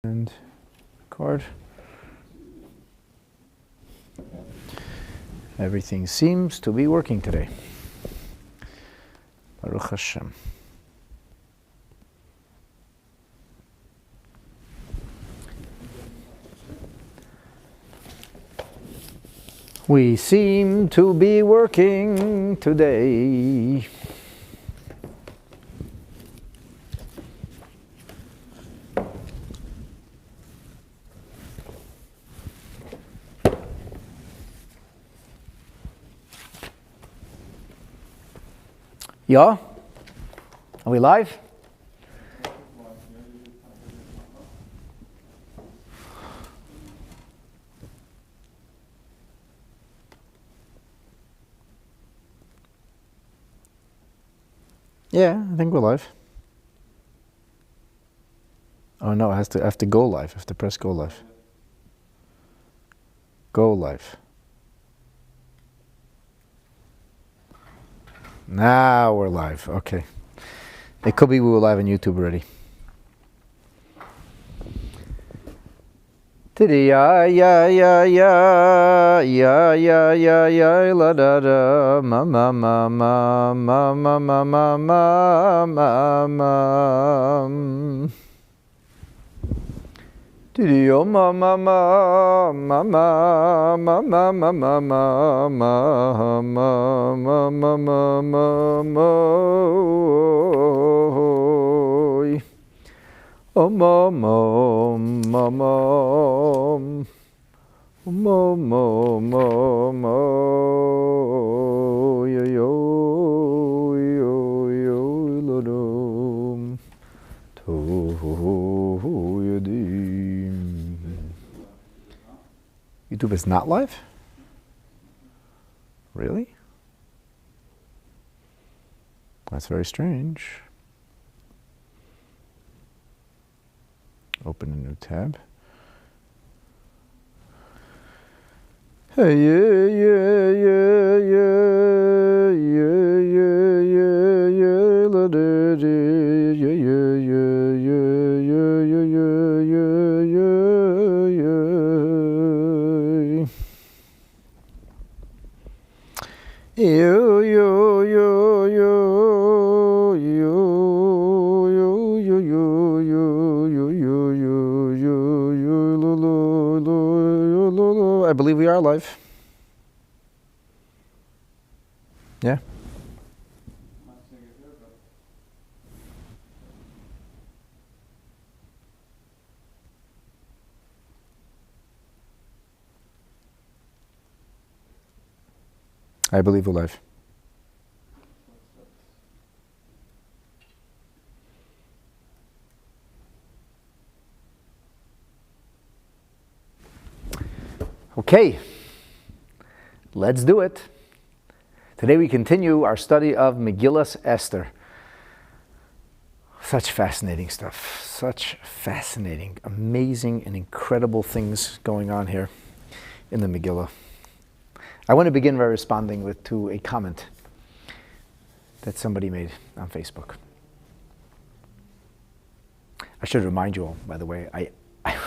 And record. Everything seems to be working today. Baruch Hashem. We seem to be working today. Yeah? Are we live? Yeah, I think we're live. Oh no, I have to go live. I have to press go live. Go live. Now we're live. Okay. It could be we were live on YouTube already. Ya la da da ma ma ma ma ma ma ma ma ma ma. Yo ma ma ma ma ma ma ma ma ma ma ma ma ma ma ma ma. Oh ma ma ma ma ma ma ma ma yo yo yo yo la dum to yadim. YouTube is not live? Really? That's very strange. Open a new tab. Hey, yeah, yeah, yeah, yeah, yeah, yeah, yeah, yeah, la da da, yeah, yeah, yeah, yeah, yeah, yeah, yeah, yeah, yeah, yeah. Yo, yo, yo, yo, yo, yo, yo, yo, yo, yo, yo, yo, yo, lo, lo, lo, lo, lo. I believe we are live. Yeah. I believe we're live. Okay, let's do it. Today we continue our study of Megillat Esther. Such fascinating stuff, such fascinating, amazing, and incredible things going on here in the Megillah. I want to begin by responding to a comment that somebody made on Facebook. I should remind you all, by the way, I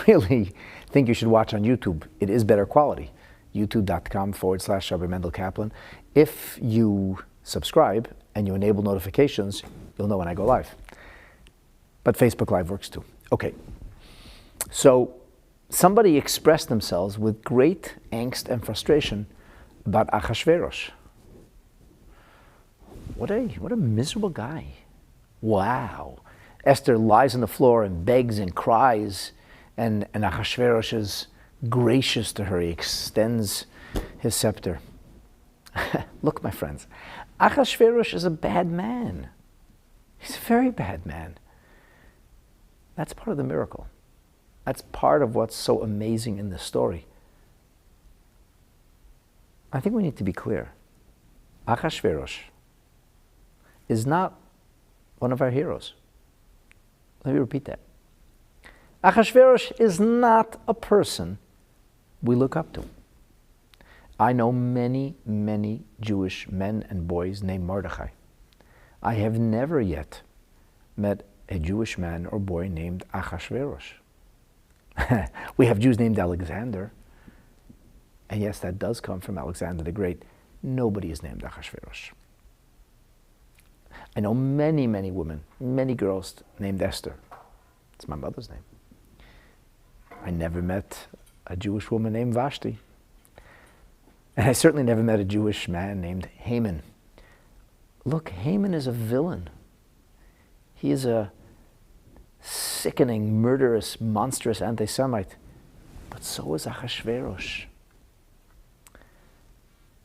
really think you should watch on YouTube. It is better quality. youtube.com/Rabbi Mendel Kaplan. If you subscribe and you enable notifications, you'll know when I go live. But Facebook Live works too. Okay. So somebody expressed themselves with great angst and frustration about Achashverosh. What a miserable guy. Wow. Esther lies on the floor and begs and cries, and Achashverosh is gracious to her. He extends his scepter. Look, my friends, Achashverosh is a bad man. He's a very bad man. That's part of the miracle. That's part of what's so amazing in this story. I think we need to be clear. Achashverosh is not one of our heroes. Let me repeat that. Achashverosh is not a person we look up to. I know many, many Jewish men and boys named Mordechai. I have never yet met a Jewish man or boy named Achashverosh. We have Jews named Alexander. And yes, that does come from Alexander the Great. Nobody is named Achashverosh. I know many, many women, many girls named Esther. It's my mother's name. I never met a Jewish woman named Vashti. And I certainly never met a Jewish man named Haman. Look, Haman is a villain. He is a sickening, murderous, monstrous anti-Semite. But so is Achashverosh.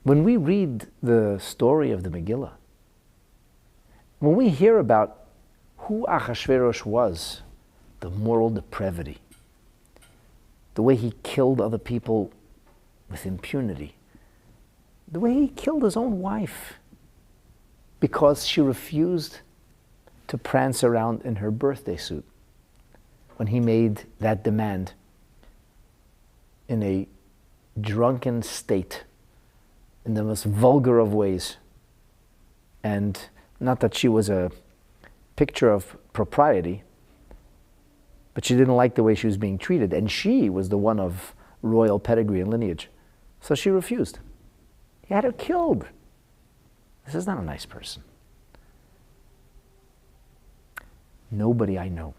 When we read the story of the Megillah, when we hear about who Achashverosh was, the moral depravity, the way he killed other people with impunity, the way he killed his own wife because she refused to prance around in her birthday suit when he made that demand in a drunken state, in the most vulgar of ways. And not that she was a picture of propriety, but she didn't like the way she was being treated, and she was the one of royal pedigree and lineage. So she refused. He had her killed. This is not a nice person. Nobody I know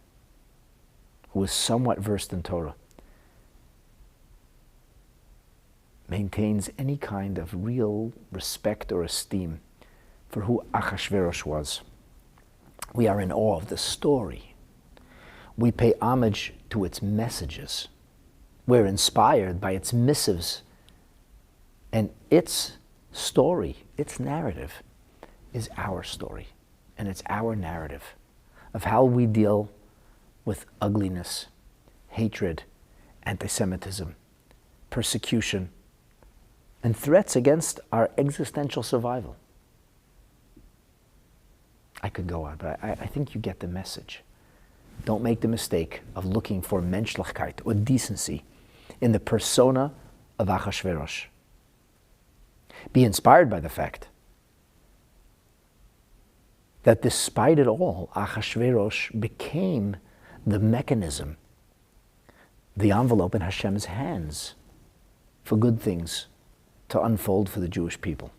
who is somewhat versed in Torah maintains any kind of real respect or esteem for who Achashverosh was. We are in awe of the story. We pay homage to its messages. We're inspired by its missives. And its story, its narrative, is our story. And it's our narrative of how we deal with ugliness, hatred, anti-Semitism, persecution, and threats against our existential survival. I could go on, but I think you get the message. Don't make the mistake of looking for menschlichkeit or decency in the persona of Achashverosh. Be inspired by the fact that despite it all, Achashverosh became the mechanism, the envelope in Hashem's hands for good things to unfold for the Jewish people.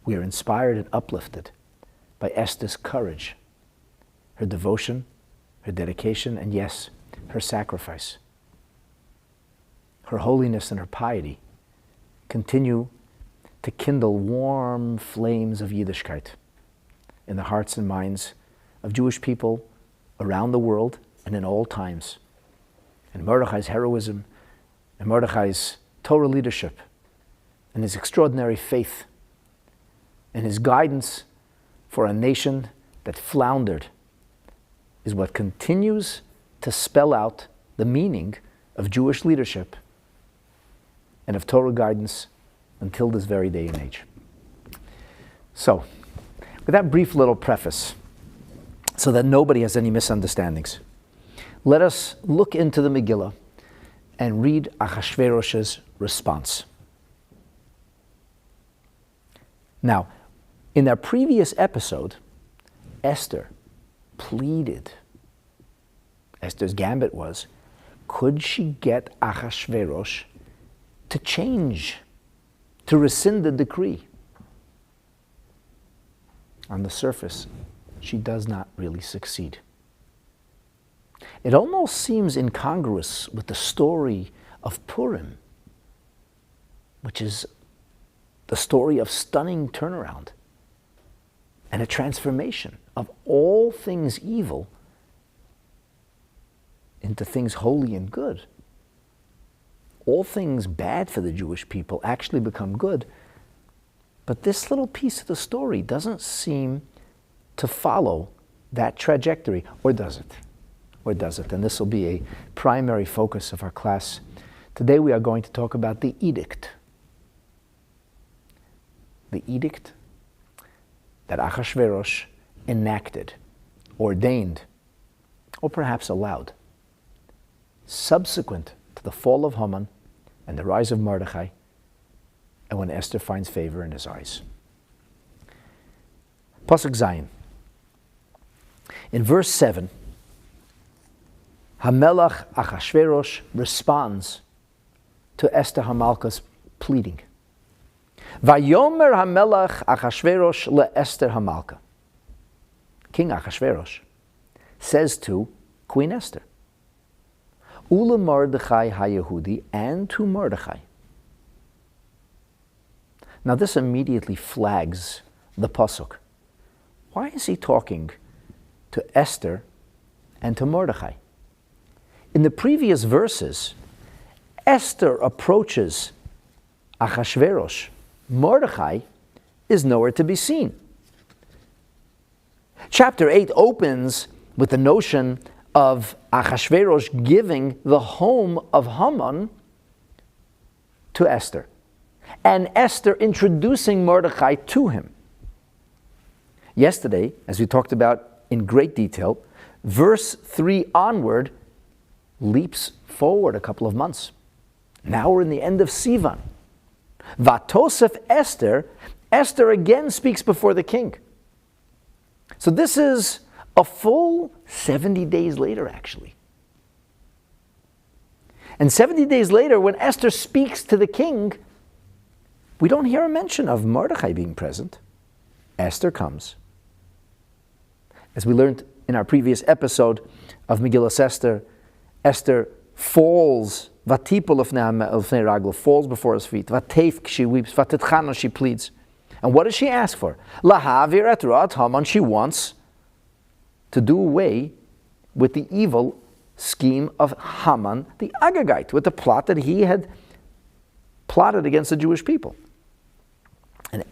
We are inspired and uplifted by Esther's courage, her devotion, her dedication, and yes, her sacrifice. Her holiness and her piety continue to kindle warm flames of Yiddishkeit in the hearts and minds of Jewish people around the world and in all times. And Mordechai's heroism and Mordechai's Torah leadership and his extraordinary faith and his guidance for a nation that floundered is what continues to spell out the meaning of Jewish leadership and of Torah guidance until this very day and age. So, with that brief little preface, so that nobody has any misunderstandings, let us look into the Megillah and read Achashverosh's response. Now, in our previous episode, Esther pleaded. Esther's gambit was, could she get Achashverosh to change, to rescind the decree? On the surface, she does not really succeed. It almost seems incongruous with the story of Purim, which is the story of stunning turnaround and a transformation of all things evil into things holy and good. All things bad for the Jewish people actually become good. But this little piece of the story doesn't seem to follow that trajectory, or does it? Or does it? And this will be a primary focus of our class. Today we are going to talk about the edict. The edict that Achashverosh enacted, ordained, or perhaps allowed, subsequent to the fall of Haman and the rise of Mordechai, and when Esther finds favor in his eyes. Pasuk Zayin. In verse 7, Hamelach Achashverosh responds to Esther Hamalka's pleading. Vayomer Hamelach Achashverosh leEsther Hamalka. King Achashverosh says to Queen Esther, Ula Mordechai HaYehudi, and to Mordechai. Now this immediately flags the pasuk. Why is he talking to Esther and to Mordechai? In the previous verses, Esther approaches Achashverosh. Mordechai is nowhere to be seen. Chapter 8 opens with the notion of Achashverosh giving the home of Haman to Esther, and Esther introducing Mordechai to him. Yesterday, as we talked about in great detail, verse 3 onward leaps forward a couple of months. Now we're in the end of Sivan. Vatosef Esther, Esther again speaks before the king. So this is a full 70 days later, actually. And 70 days later, when Esther speaks to the king, we don't hear a mention of Mordechai being present. Esther comes. As we learned in our previous episode of Megillat Esther, Esther falls, vatipol of raglo, falls before his feet, vateif, she weeps, vatetchana, she pleads. And what does she ask for? Lahavir et rat Haman, she wants to do away with the evil scheme of Haman the Agagite, with the plot that he had plotted against the Jewish people. And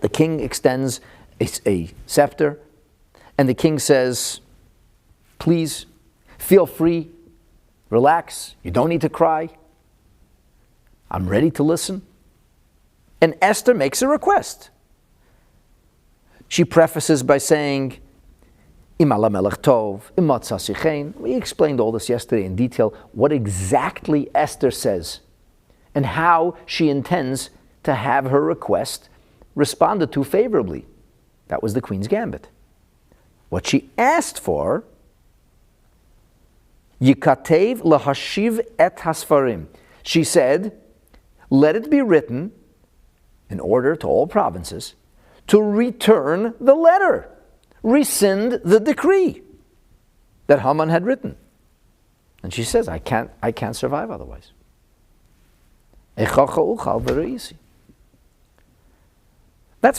the king extends a scepter, and the king says, please, feel free, relax, you don't need to cry. I'm ready to listen. And Esther makes a request. She prefaces by saying, Imala melech tov, imatza sichein. We explained all this yesterday in detail, what exactly Esther says and how she intends to have her request responded to favorably. That was the queen's gambit. What she asked for, Yikatev lahashiv et hasfarim. She said, let it be written in order to all provinces to return the letter, rescind the decree that Haman had written. And she says, I can't survive otherwise. That's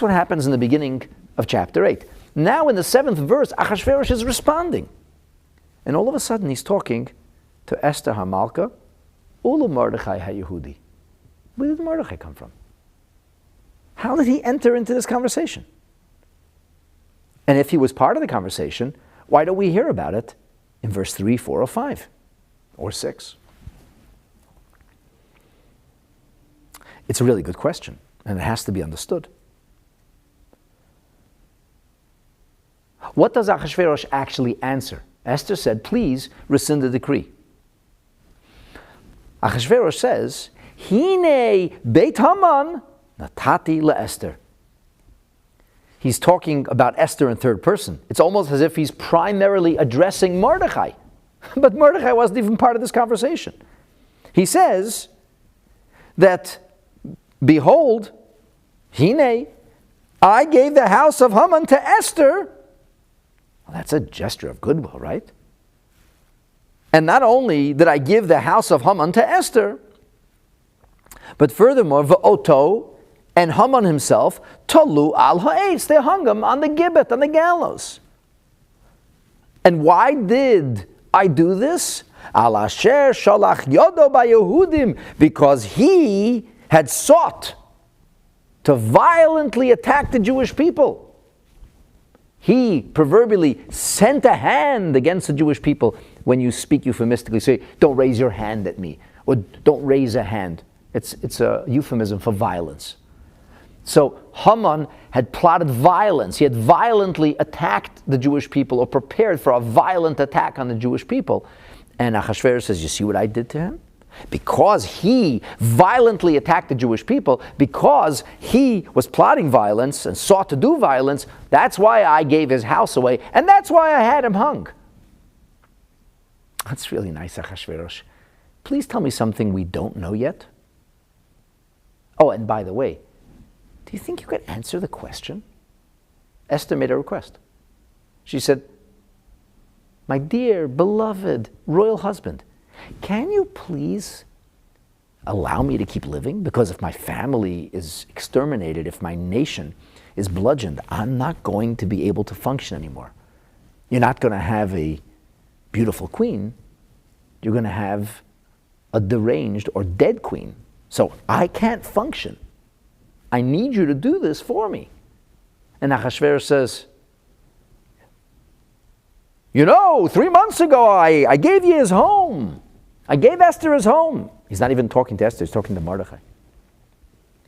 what happens in the beginning of chapter 8. Now in the 7th verse, Achashverosh is responding. And all of a sudden he's talking to Esther Hamalka, Ulu Mordechai HaYehudi. Where did Mordechai come from? How did he enter into this conversation? And if he was part of the conversation, why don't we hear about it in verse 3, 4, or 5, or 6? It's a really good question, and it has to be understood. What does Achashverosh actually answer? Esther said, please rescind the decree. Achashverosh says, Hine Beit Haman natati leEsther. He's talking about Esther in third person. It's almost as if he's primarily addressing Mordechai. But Mordechai wasn't even part of this conversation. He says that, behold, Hine, I gave the house of Haman to Esther. Well, that's a gesture of goodwill, right? And not only did I give the house of Haman to Esther, but furthermore, V'oto, and Haman himself, Tolu al ha'etz, they hung him on the gibbet, on the gallows. And why did I do this? Al asher shalach yodo ba'Yehudim, because he had sought to violently attack the Jewish people. He proverbially sent a hand against the Jewish people. When you speak euphemistically, say, don't raise your hand at me, or don't raise a hand. It's a euphemism for violence. So Haman had plotted violence. He had violently attacked the Jewish people, or prepared for a violent attack on the Jewish people. And Achashverosh says, you see what I did to him? Because he violently attacked the Jewish people, because he was plotting violence and sought to do violence, that's why I gave his house away, and that's why I had him hung. That's really nice, Achashverosh. Please tell me something we don't know yet. Oh, and by the way, do you think you could answer the question? Esther made a request. She said, my dear, beloved, royal husband, can you please allow me to keep living? Because if my family is exterminated, if my nation is bludgeoned, I'm not going to be able to function anymore. You're not going to have a beautiful queen. You're going to have a deranged or dead queen. So I can't function. I need you to do this for me. And Achashverosh says, 3 months ago I gave you his home. I gave Esther his home. He's not even talking to Esther, he's talking to Mordechai.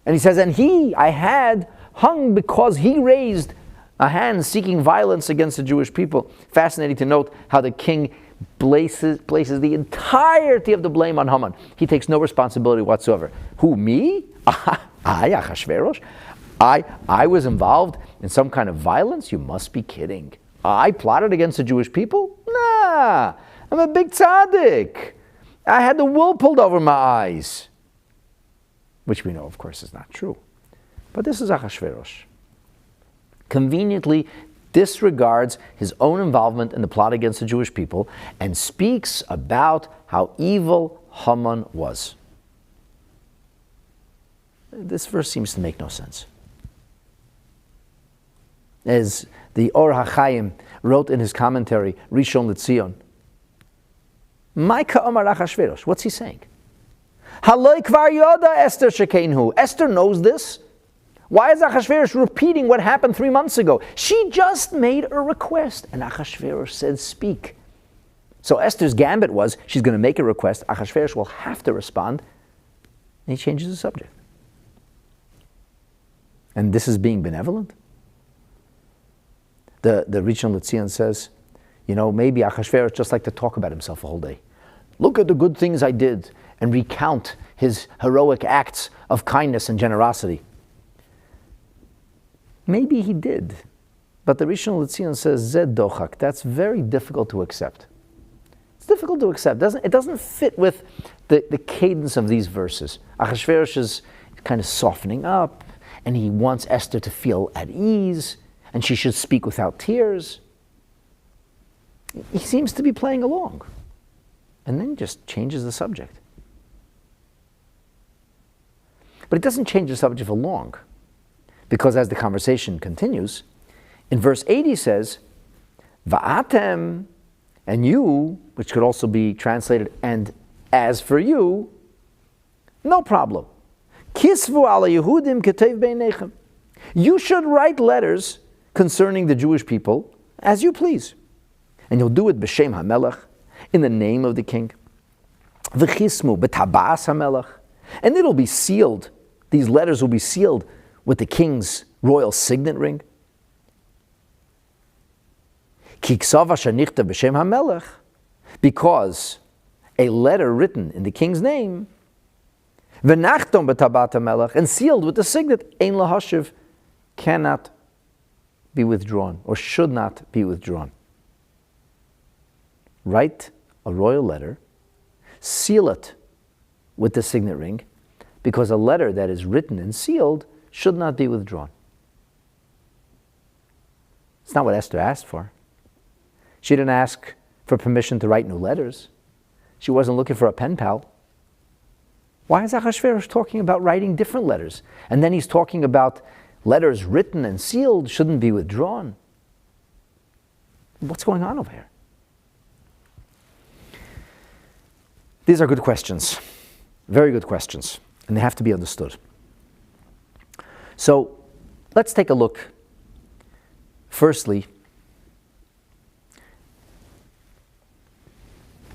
And he says, and I had hung because he raised a hand seeking violence against the Jewish people. Fascinating to note how the king places the entirety of the blame on Haman. He takes no responsibility whatsoever. Who, me? I, Achashverosh? I was involved in some kind of violence? You must be kidding. I plotted against the Jewish people? Nah, I'm a big tzaddik. I had the wool pulled over my eyes. Which we know, of course, is not true. But this is Achashverosh. Conveniently disregards his own involvement in the plot against the Jewish people and speaks about how evil Haman was. This verse seems to make no sense. As the Or HaChaim wrote in his commentary, Rishon LeZion, Maika Omar Achashverosh, what's he saying? Haloi kvar yoda Esther shekenhu. Esther knows this. Why is Achashverosh repeating what happened 3 months ago? She just made a request, and Achashverosh said, speak. So Esther's gambit was, she's going to make a request, Achashverosh will have to respond, and he changes the subject. And this is being benevolent? The Rishon LeZion says, maybe Achashverosh just liked to talk about himself a whole day. Look at the good things I did, and recount his heroic acts of kindness and generosity. Maybe he did, but the Rishon LeZion says, Zed dochak, that's very difficult to accept. It's difficult to accept. It doesn't fit with the cadence of these verses. Achashverosh is kind of softening up, and he wants Esther to feel at ease, and she should speak without tears. He seems to be playing along, and then just changes the subject. But it doesn't change the subject for long, because as the conversation continues, in verse 8 he says, Va'atem, and you, which could also be translated, and as for you, no problem. Kisvu ala Yehudim ketev beinechem. You should write letters concerning the Jewish people as you please. And you'll do it b'shem hamelech, in the name of the king. V'chismu b'tabas hamelech. And it'll be sealed. These letters will be sealed with the king's royal signet ring. Because a letter written in the king's name, and sealed with the signet, ein lahashiv, cannot be withdrawn, or should not be withdrawn. Write a royal letter, seal it with the signet ring, because a letter that is written and sealed should not be withdrawn. It's not what Esther asked for. She didn't ask for permission to write new letters. She wasn't looking for a pen pal. Why is Achashverosh talking about writing different letters? And then he's talking about letters written and sealed shouldn't be withdrawn. What's going on over here? These are good questions. Very good questions. And they have to be understood. So let's take a look, firstly,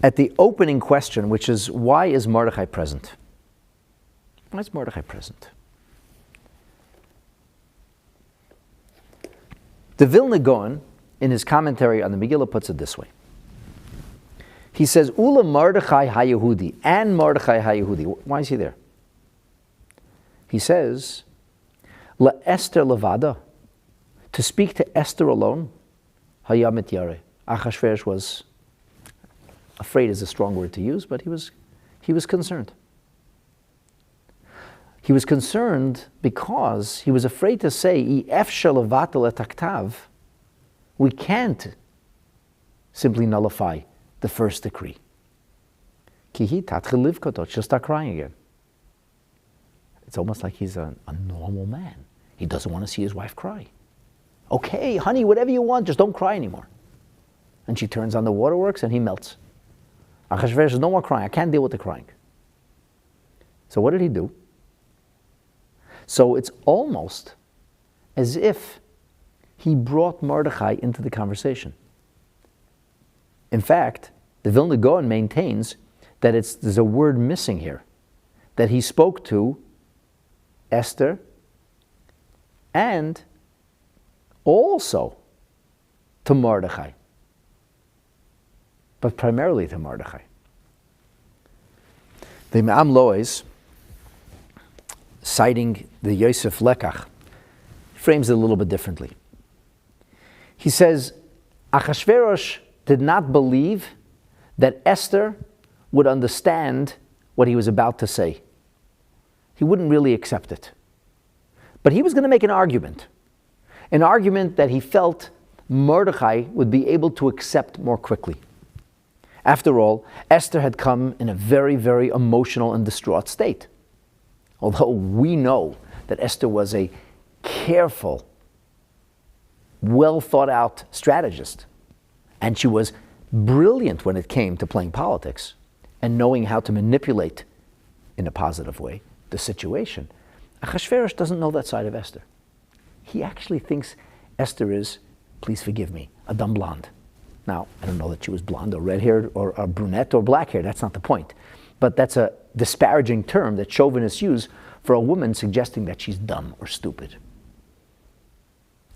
at the opening question, which is, why is Mordechai present? Why is Mordechai present? The Vilna Gaon, in his commentary on the Megillah, puts it this way. He says, Ula Mordechai HaYehudi, and Mordechai HaYehudi. Why is he there? He says, La Esther Levada, to speak to Esther alone, Hayamit Yare. Achashverosh was Afraid is a strong word to use, but he was concerned. He was concerned because he was afraid to say, we can't simply nullify the first decree. She'll start crying again. It's almost like he's a normal man. He doesn't want to see his wife cry. Okay, honey, whatever you want, just don't cry anymore. And she turns on the waterworks and he melts. Achashverosh says, no more crying. I can't deal with the crying. So what did he do? So it's almost as if he brought Mordechai into the conversation. In fact, the Vilna Gaon maintains that there's a word missing here, that he spoke to Esther and also to Mordechai, but primarily to Mordechai. The Me'am Lois, citing the Yosef Lekach, frames it a little bit differently. He says, Achashverosh did not believe that Esther would understand what he was about to say. He wouldn't really accept it. But he was going to make an argument that he felt Mordechai would be able to accept more quickly. After all, Esther had come in a very, very emotional and distraught state. Although we know that Esther was a careful, well thought out strategist. And she was brilliant when it came to playing politics and knowing how to manipulate, in a positive way, the situation. Achashverosh doesn't know that side of Esther. He actually thinks Esther is, please forgive me, a dumb blonde. Now, I don't know that she was blonde or red-haired or a brunette or black-haired. That's not the point. But that's a disparaging term that chauvinists use for a woman suggesting that she's dumb or stupid.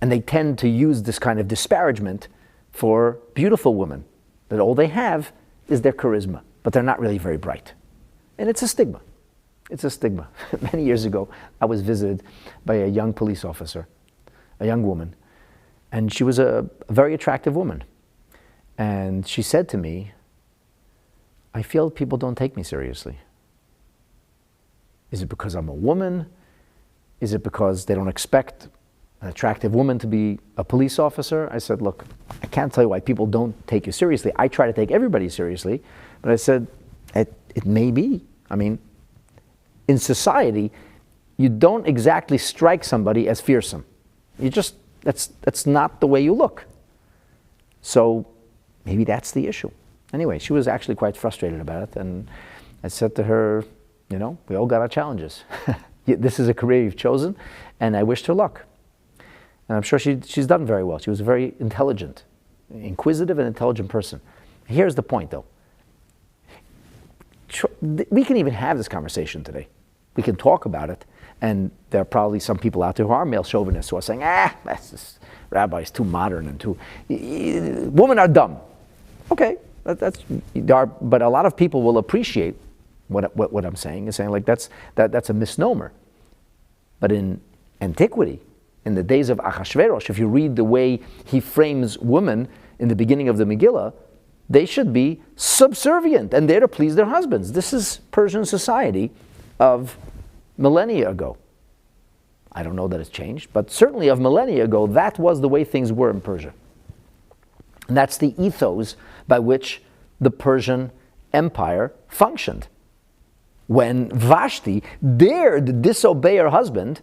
And they tend to use this kind of disparagement for beautiful women, that all they have is their charisma, but they're not really very bright. And it's a stigma. It's a stigma. Many years ago, I was visited by a young police officer, a young woman, and she was a very attractive woman. And she said to me, I feel people don't take me seriously. Is it because I'm a woman? Is it because they don't expect an attractive woman to be a police officer? I said, look, I can't tell you why people don't take you seriously. I try to take everybody seriously. But I said, it may be. I mean, in society, you don't exactly strike somebody as fearsome. You just, that's not the way you look. So maybe that's the issue. Anyway, she was actually quite frustrated about it. And I said to her, you know, we all got our challenges. This is a career you've chosen, and I wished her luck. And I'm sure she's done very well. She was a very intelligent, inquisitive and intelligent person. Here's the point, though. We can even have this conversation today. We can talk about it, and there are probably some people out there who are male chauvinists who are saying, this rabbi is too modern and too... Women are dumb. Okay, but a lot of people will appreciate what I'm saying, is saying like that's a misnomer. But in antiquity, in the days of Achashverosh, if you read the way he frames women in the beginning of the Megillah, they should be subservient and there to please their husbands. This is Persian society of millennia ago. I don't know that it's changed, but certainly of millennia ago, that was the way things were in Persia. And that's the ethos by which the Persian Empire functioned. When Vashti dared disobey her husband,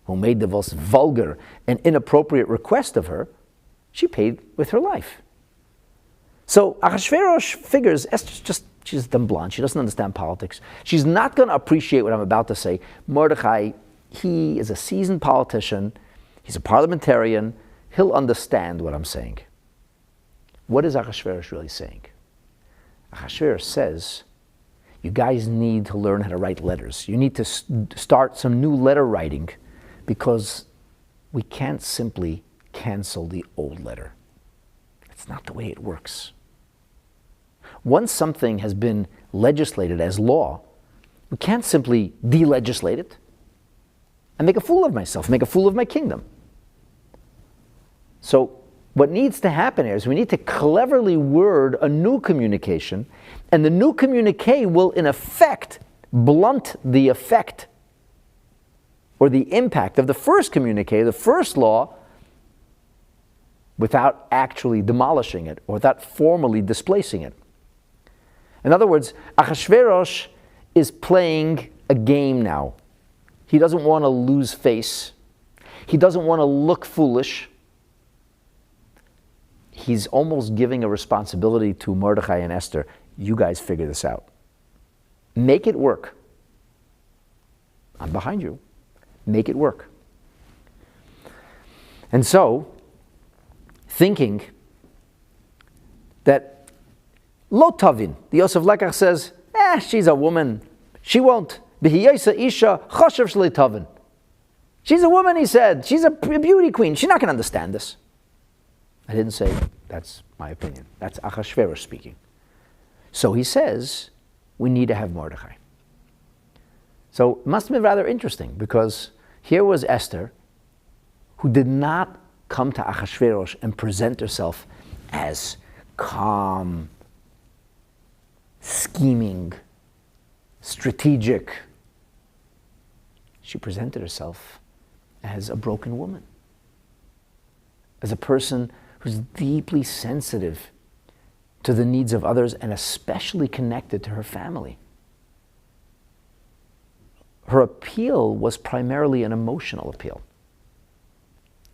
who made the most vulgar and inappropriate request of her, she paid with her life. So Achashverosh figures she's a dumb blonde. She doesn't understand politics. She's not going to appreciate what I'm about to say. Mordechai, he is a seasoned politician. He's a parliamentarian. He'll understand what I'm saying. What is Achashverosh really saying? Achashverosh says, you guys need to learn how to write letters. You need to start some new letter writing because we can't simply cancel the old letter. It's not the way it works. Once something has been legislated as law, we can't simply de-legislate it and make a fool of myself, make a fool of my kingdom. So What needs to happen is we need to cleverly word a new communication, and the new communique will, in effect, blunt the effect or the impact of the first communique, the first law, without actually demolishing it or without formally displacing it. In other words, Achashverosh is playing a game now. He doesn't want to lose face. He doesn't want to look foolish. He's almost giving a responsibility to Mordechai and Esther. You guys figure this out. Make it work. I'm behind you. Make it work. And so, thinking that Lo Tavin, the Yosef Lekach says, she's a woman. She won't. Isha Tavin. She's a woman, he said. She's a beauty queen. She's not going to understand this. I didn't say that's my opinion. That's Achashverosh speaking. So he says, we need to have Mordechai. So it must have been rather interesting, because here was Esther, who did not come to Achashverosh and present herself as calm, scheming, strategic. She presented herself as a broken woman, as a person who's deeply sensitive to the needs of others and especially connected to her family. Her appeal was primarily an emotional appeal.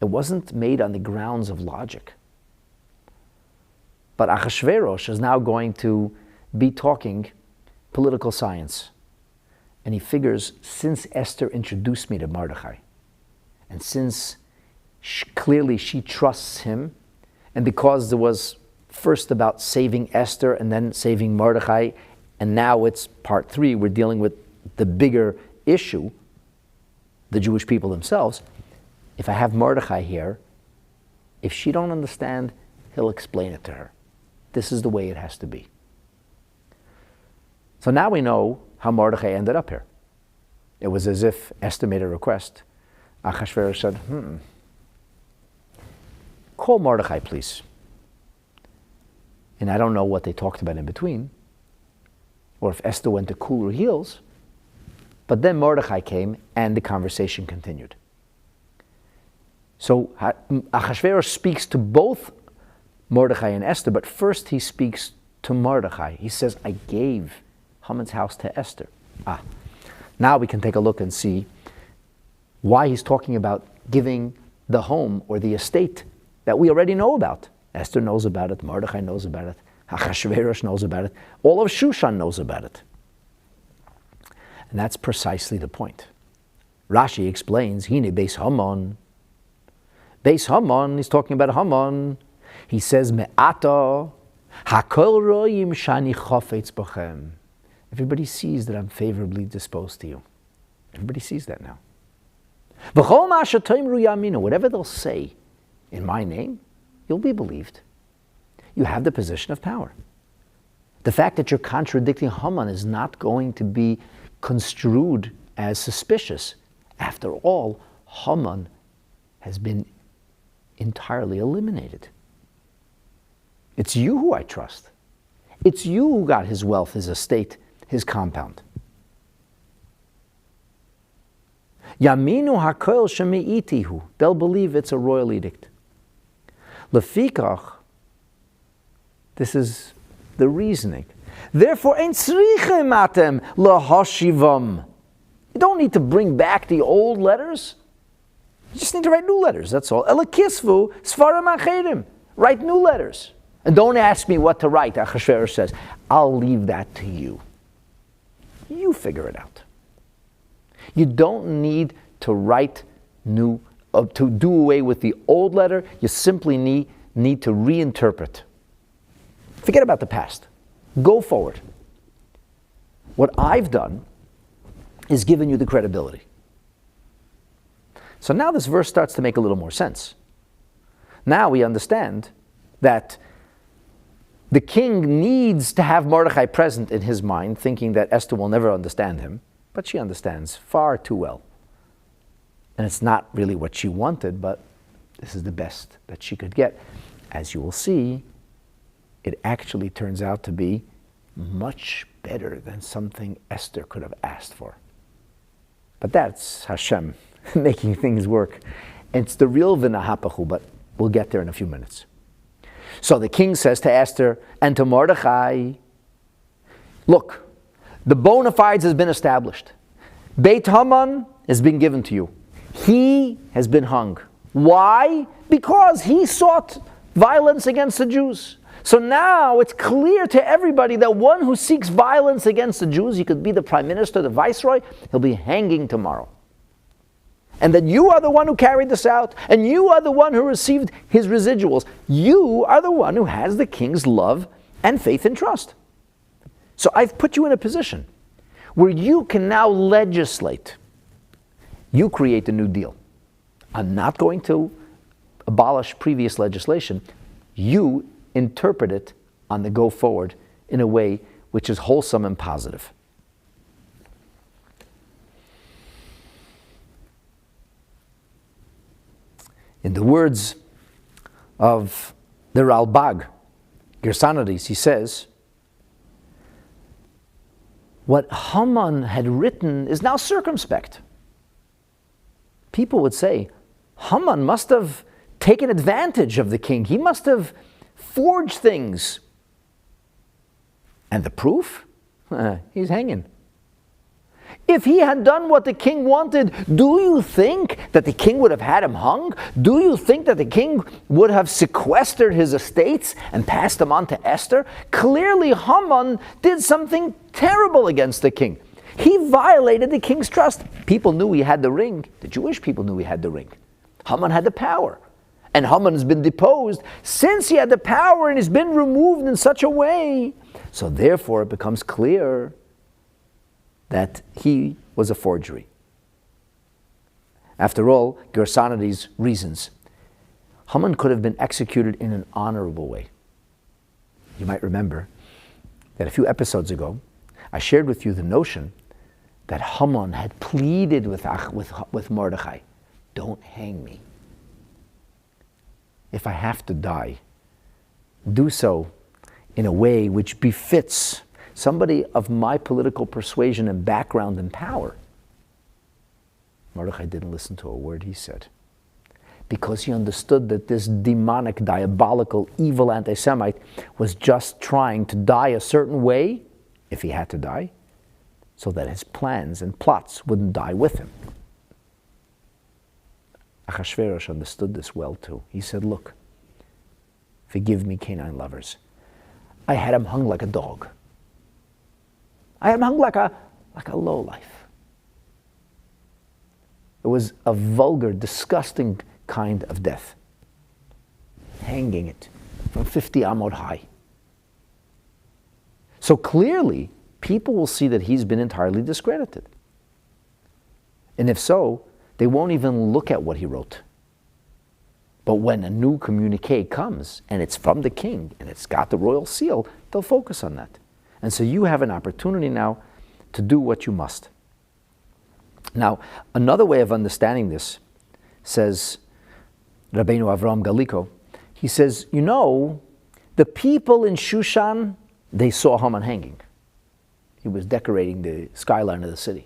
It wasn't made on the grounds of logic. But Achashverosh is now going to be talking political science. And he figures, since Esther introduced me to Mordechai, and since clearly she trusts him, and because there was first about saving Esther and then saving Mordechai, and now it's part 3, we're dealing with the bigger issue, the Jewish people themselves. If I have Mordechai here, if she don't understand, he'll explain it to her. This is the way it has to be. So now we know how Mordechai ended up here. It was as if Esther made a request. Achashverosh said, call Mordechai, please. And I don't know what they talked about in between, or if Esther went to cool her heels, but then Mordechai came and the conversation continued. So Achashverosh speaks to both Mordechai and Esther, but first he speaks to Mordechai. He says, I gave Haman's house to Esther. Now we can take a look and see why he's talking about giving the home or the estate that we already know about. Esther knows about it, Mordechai knows about it, Achashverosh knows about it, all of Shushan knows about it. And that's precisely the point. Rashi explains, Hine Beis Haman. Beis Haman, he's talking about Haman. He says, Me'ata, hakol ro'im shani chafetz b'chem. Everybody sees that I'm favorably disposed to you. Everybody sees that now. V'chol ma shetoimru yaminu, whatever they'll say in my name, you'll be believed. You have the position of power. The fact that you're contradicting Haman is not going to be construed as suspicious. After all, Haman has been entirely eliminated. It's you who I trust. It's you who got his wealth, his estate, his compound. Yaminu hakoil shemi'itihu. They'll believe it's a royal edict. Lefikach, this is the reasoning. Therefore, ein tzrichem atem lahashivam. You don't need to bring back the old letters. You just need to write new letters, that's all. Elakisvu svarim acherim. Write new letters. And don't ask me what to write, Achashverosh says. I'll leave that to you. You figure it out. You don't need to write new, to do away with the old letter. You simply need to reinterpret. Forget about the past. Go forward. What I've done is given you the credibility. So now this verse starts to make a little more sense. Now we understand that the king needs to have Mordechai present in his mind, thinking that Esther will never understand him, but she understands far too well. And it's not really what she wanted, but this is the best that she could get. as you will see, it actually turns out to be much better than something Esther could have asked for. But that's Hashem making things work. It's the real v'nahapachu, but we'll get there in a few minutes. So the king says to Esther and to Mordechai, look, the bona fides has been established. Beit Haman has been given to you. He has been hung. Why? Because he sought violence against the Jews. So now it's clear to everybody that one who seeks violence against the Jews, he could be the prime minister, the viceroy, he'll be hanging tomorrow. And that you are the one who carried this out, and you are the one who received his residuals. You are the one who has the king's love and faith and trust. So I've put you in a position where you can now legislate. You create a new deal. I'm not going to abolish previous legislation. You interpret it on the go forward in a way which is wholesome and positive. In the words of the Ralbag, Gersonides, he says, what Haman had written is now circumspect. People would say, Haman must have taken advantage of the king. He must have forged things. And the proof? He's hanging. If he had done what the king wanted, do you think that the king would have had him hung? Do you think that the king would have sequestered his estates and passed them on to Esther? Clearly, Haman did something terrible against the king. He violated the king's trust. People knew he had the ring. The Jewish people knew he had the ring. Haman had the power. And Haman has been deposed since he had the power and he's been removed in such a way. So therefore it becomes clear that he was a forgery. After all, Gersonides reasons. Haman could have been executed in an honorable way. You might remember that a few episodes ago, I shared with you the notion that Haman had pleaded with Mordechai, don't hang me. If I have to die, do so in a way which befits somebody of my political persuasion and background and power. Mordechai didn't listen to a word he said, because he understood that this demonic, diabolical, evil anti-Semite was just trying to die a certain way, if he had to die, so that his plans and plots wouldn't die with him. Achashverosh understood this well too. He said, look, forgive me, canine lovers. I had him hung like a dog. I had him hung like a lowlife. It was a vulgar, disgusting kind of death. Hanging it from 50 amot high. So clearly, people will see that he's been entirely discredited. And if so, they won't even look at what he wrote. But when a new communique comes, and it's from the king, and it's got the royal seal, they'll focus on that. And so you have an opportunity now to do what you must. Now, another way of understanding this, says Rabbeinu Avram Galiko, he says, you know, the people in Shushan, they saw Haman hanging. He was decorating the skyline of the city.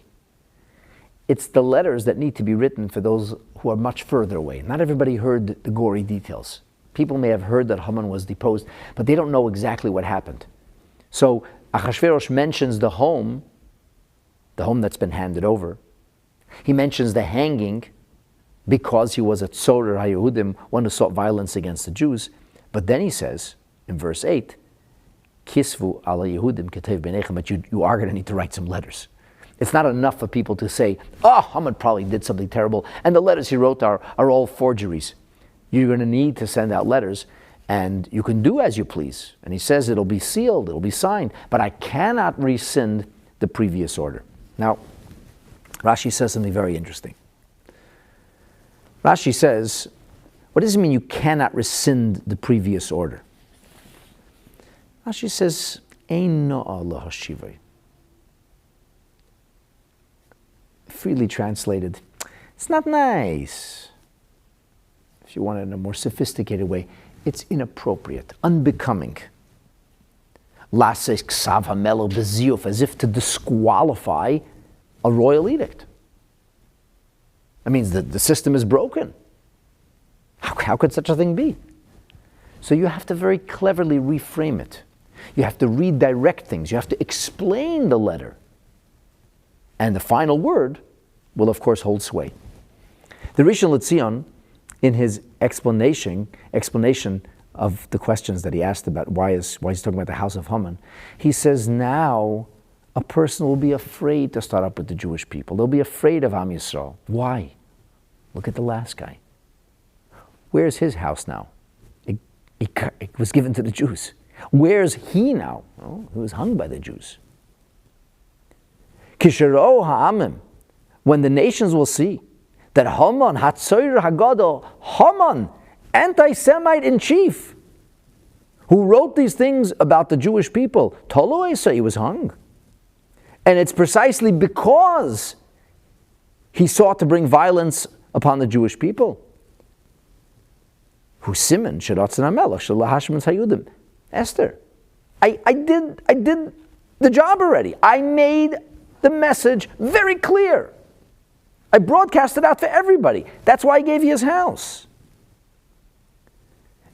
It's the letters that need to be written for those who are much further away. Not everybody heard the gory details. People may have heard that Haman was deposed, but they don't know exactly what happened. So Achashverosh mentions the home that's been handed over. He mentions the hanging because he was a Tzorer HaYehudim, one who sought violence against the Jews. But then he says, in verse 8, Kisvu ala Yehudim ketev b'nechem, but you are going to need to write some letters. It's not enough for people to say, oh, Haman probably did something terrible, and the letters he wrote are all forgeries. You're going to need to send out letters, and you can do as you please. And he says it'll be sealed, it'll be signed, but I cannot rescind the previous order. Now, Rashi says something very interesting. Rashi says, what does it mean you cannot rescind the previous order? Rashi says, Eino Allah Hashivai. Freely translated, it's not nice. If you want it in a more sophisticated way, It's inappropriate, unbecoming. Lases ksav hamelo beziyuf, as if to disqualify a royal edict. That means that the system is broken. How could such a thing be? So you have to very cleverly reframe it. You have to redirect things. You have to explain the letter. And the final word will, of course, hold sway. The Rishon LeZion, in his explanation of the questions that he asked about why he's talking about the house of Haman, he says now a person will be afraid to start up with the Jewish people. They'll be afraid of Am Yisrael. Why? Look at the last guy. Where's his house now? It was given to the Jews. Where's he now? Oh, he was hung by the Jews. Kishero ha'amim, when the nations will see that Haman, Hatzoyer Hagadol, Haman, anti-Semite in chief, who wrote these things about the Jewish people, Toloesa, he was hung. And it's precisely because he sought to bring violence upon the Jewish people. Who Simon Sheratzon HaMelech Shalahashman's Hayudim. Esther, I did the job already. I made the message very clear. I broadcast it out for everybody. That's why I gave you his house.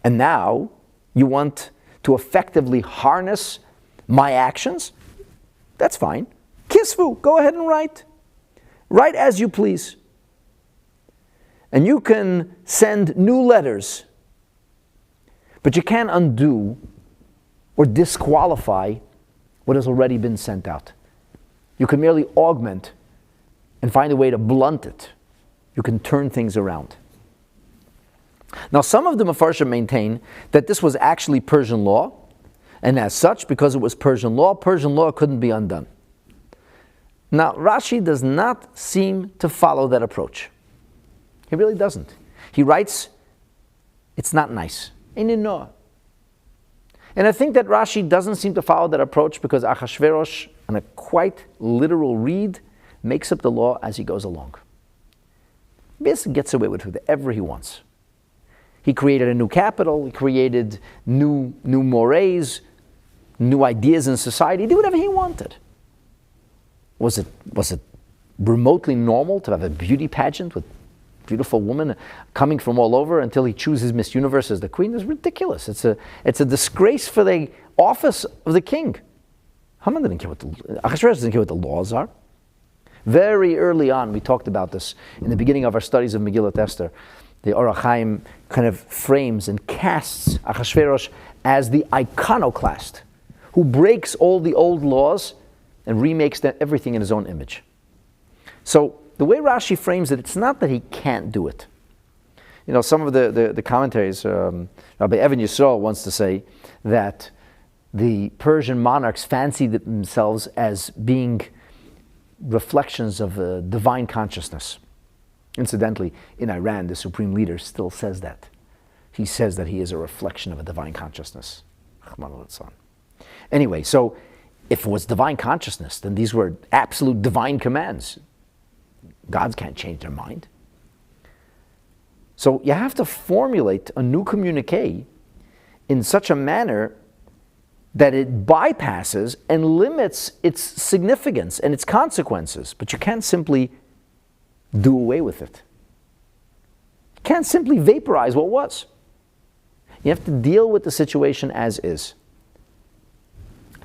And now you want to effectively harness my actions? That's fine. Kisvu, go ahead and write. Write as you please. And you can send new letters, but you can't undo or disqualify what has already been sent out. You can merely augment and find a way to blunt it. You can turn things around. Now, some of the Mefarshim maintain that this was actually Persian law, and as such, because it was Persian law couldn't be undone. Now, Rashi does not seem to follow that approach. He really doesn't. He writes, it's not nice. And I think that Rashi doesn't seem to follow that approach because Achashverosh, on a quite literal read, makes up the law as he goes along. Basically gets away with whatever he wants. He created a new capital, he created new mores, new ideas in society. He did whatever he wanted. Was it remotely normal to have a beauty pageant with beautiful women coming from all over until he chooses Miss Universe as the queen? It's ridiculous. It's a disgrace for the office of the king. Haman didn't care Achashverosh doesn't care what the laws are. Very early on, we talked about this in the beginning of our studies of Megillat Esther. The Orach Chaim kind of frames and casts Achashverosh as the iconoclast who breaks all the old laws and remakes everything in his own image. So the way Rashi frames it, it's not that he can't do it. You know, some of the commentaries, Rabbi Evan Yisrael wants to say that the Persian monarchs fancied themselves as being reflections of a divine consciousness. Incidentally, in Iran, the supreme leader still says that. He says that he is a reflection of a divine consciousness. Anyway, so if it was divine consciousness, then these were absolute divine commands. Gods can't change their mind. So you have to formulate a new communique in such a manner that it bypasses and limits its significance and its consequences. But you can't simply do away with it. You can't simply vaporize what was. You have to deal with the situation as is.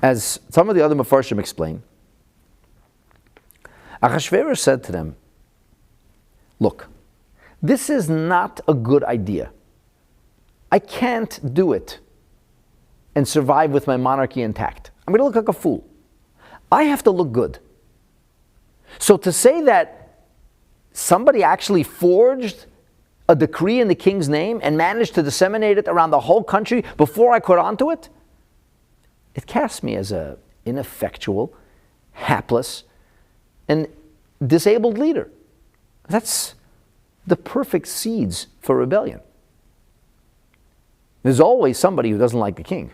As some of the other Mefarshim explain, Achashverosh said to them, look, this is not a good idea. I can't do it and survive with my monarchy intact. I'm going to look like a fool. I have to look good. So to say that somebody actually forged a decree in the king's name and managed to disseminate it around the whole country before I caught on to it, it casts me as an ineffectual, hapless, and disabled leader. That's the perfect seeds for rebellion. There's always somebody who doesn't like the king.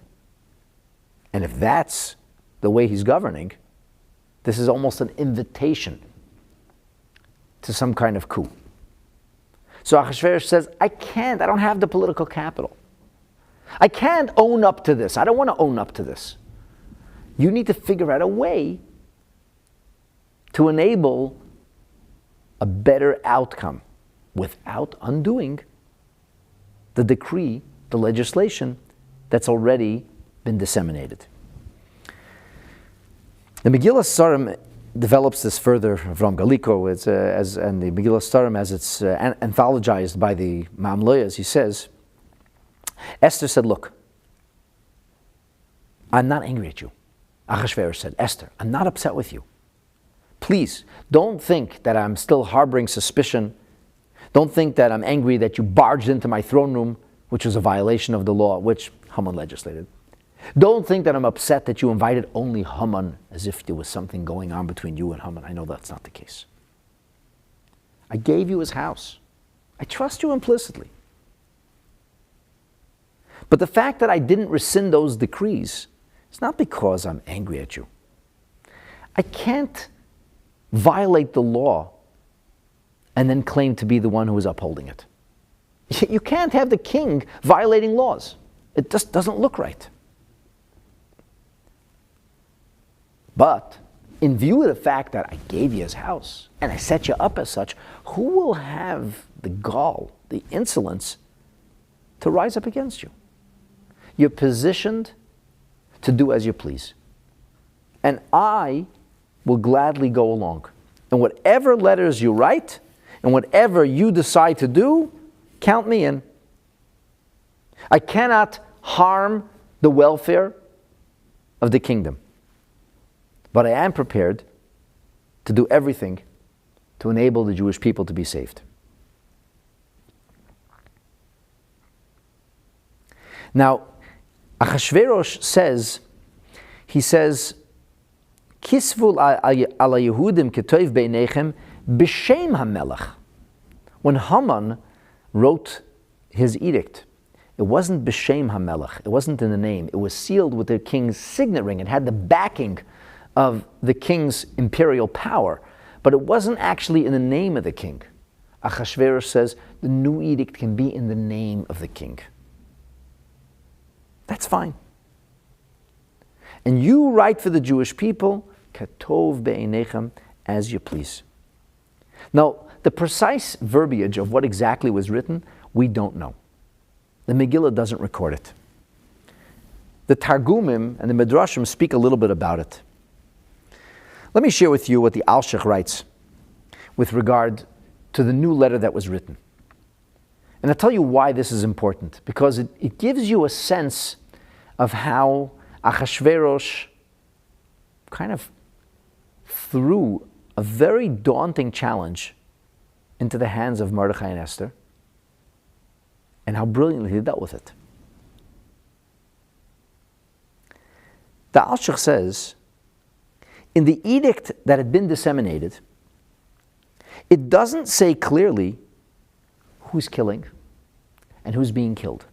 And if that's the way he's governing, this is almost an invitation to some kind of coup. So Achashverosh says, I don't have the political capital. I can't own up to this. I don't want to own up to this. You need to figure out a way to enable a better outcome without undoing the decree, the legislation that's already been disseminated. The Megillat Esther develops this further from Galiko, and the Megillat Esther, as it's anthologized by the Mamloyas, he says, Esther said, look, I'm not angry at you. Achashverosh said, Esther, I'm not upset with you. Please, don't think that I'm still harboring suspicion. Don't think that I'm angry that you barged into my throne room, which was a violation of the law, which Haman legislated. Don't think that I'm upset that you invited only Haman, as if there was something going on between you and Haman. I know that's not the case. I gave you his house. I trust you implicitly. But the fact that I didn't rescind those decrees, it's not because I'm angry at you. I can't violate the law and then claim to be the one who is upholding it. You can't have the king violating laws. It just doesn't look right. But in view of the fact that I gave you his house and I set you up as such, who will have the gall, the insolence to rise up against you? You're positioned to do as you please. And I will gladly go along. And whatever letters you write and whatever you decide to do, count me in. I cannot harm the welfare of the kingdom. But I am prepared to do everything to enable the Jewish people to be saved. Now, Achashverosh says, Kisvul ala Yehudim ketov beinechem b'shem hamelech. When Haman wrote his edict, it wasn't b'shem hamelech. It wasn't in the name. It was sealed with the king's signet ring. It had the backing of the king's imperial power, but it wasn't actually in the name of the king. Achashverosh says the new edict can be in the name of the king. That's fine. And you write for the Jewish people, katov be'einechem, as you please. Now, the precise verbiage of what exactly was written, we don't know. The Megillah doesn't record it. The Targumim and the Midrashim speak a little bit about it. Let me share with you what the Alshich writes with regard to the new letter that was written. And I'll tell you why this is important, because it gives you a sense of how Achashverosh kind of threw a very daunting challenge into the hands of Mordechai and Esther, and how brilliantly he dealt with it. The Alshich says, in the edict that had been disseminated, it doesn't say clearly who's killing and who's being killed.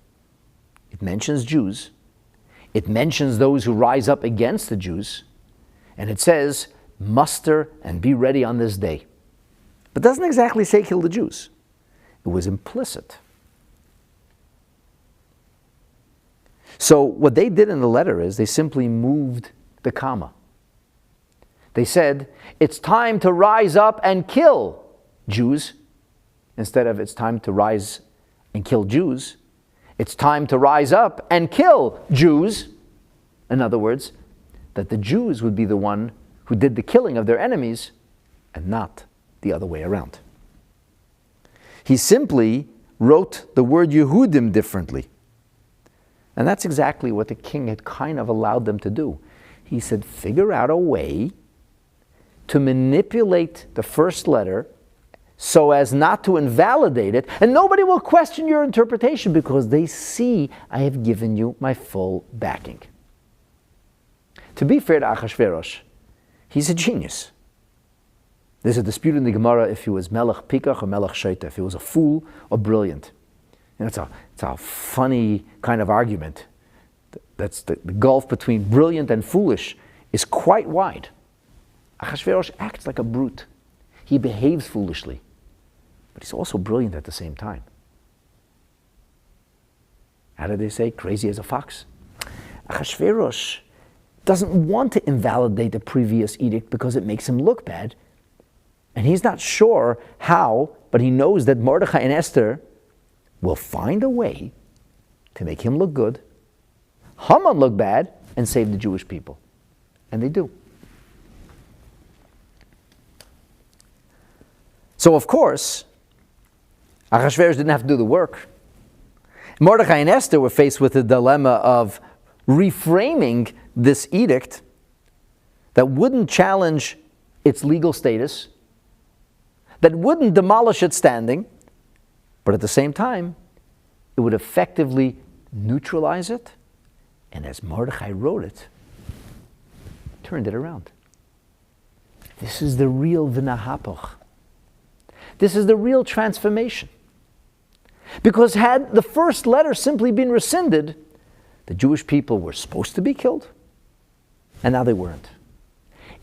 It mentions Jews. It mentions those who rise up against the Jews. And it says, muster and be ready on this day. But it doesn't exactly say kill the Jews. It was implicit. So what they did in the letter is they simply moved the comma. They said, it's time to rise up and kill Jews. Instead of it's time to rise and kill Jews, it's time to rise up and kill Jews. In other words, that the Jews would be the one who did the killing of their enemies and not the other way around. He simply wrote the word Yehudim differently. And that's exactly what the king had kind of allowed them to do. He said, figure out a way to manipulate the first letter so as not to invalidate it, and nobody will question your interpretation because they see I have given you my full backing. To be fair to Achashverosh, he's a genius. There's a dispute in the Gemara if he was Melech Pikach or Melech Shaita, if he was a fool or brilliant. And it's a funny kind of argument. That's the gulf between brilliant and foolish is quite wide. Achashverosh acts like a brute. He behaves foolishly, but he's also brilliant at the same time. How do they say? Crazy as a fox. Achashverosh doesn't want to invalidate the previous edict because it makes him look bad. And he's not sure how, but he knows that Mordechai and Esther will find a way to make him look good, Haman look bad, and save the Jewish people. And they do. So of course, Achashverosh didn't have to do the work. Mordechai and Esther were faced with the dilemma of reframing this edict that wouldn't challenge its legal status, that wouldn't demolish its standing, but at the same time, it would effectively neutralize it, and as Mordechai wrote it, turned it around. This is the real v'nahapoch. This is the real transformation. Because had the first letter simply been rescinded, the Jewish people were supposed to be killed, and now they weren't.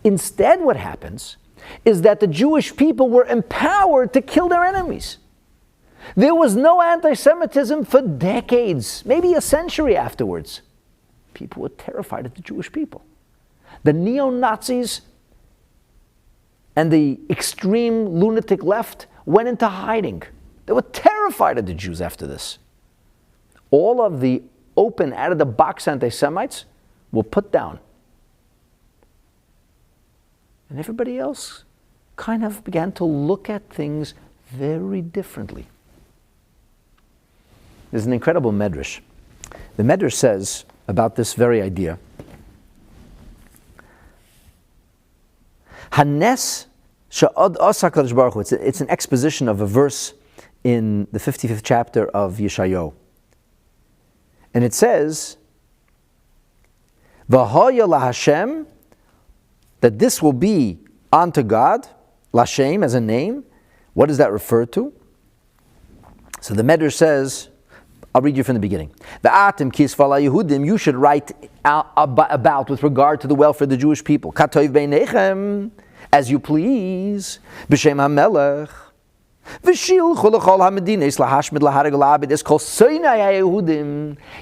Instead, what happens is that the Jewish people were empowered to kill their enemies. There was no anti-Semitism for decades, maybe a century afterwards. People were terrified of the Jewish people. The neo-Nazis and the extreme lunatic left went into hiding. They were terrified of the Jews after this. All of the open, out-of-the-box anti-Semites were put down. And everybody else kind of began to look at things very differently. There's an incredible medrash. The medrash says about this very idea, Hanes sha'od asa HaKadosh Baruch Hu. It's an exposition of a verse in the 55th chapter of Yeshayahu. And it says, V'hoya laHashem, that this will be unto God, Lashem as a name. What does that refer to? So the Medrash says, I'll read you from the beginning. V'atem kisvala Yehudim, you should write about with regard to the welfare of the Jewish people. Katoiv beinechem, as you please, b'shem hamelech.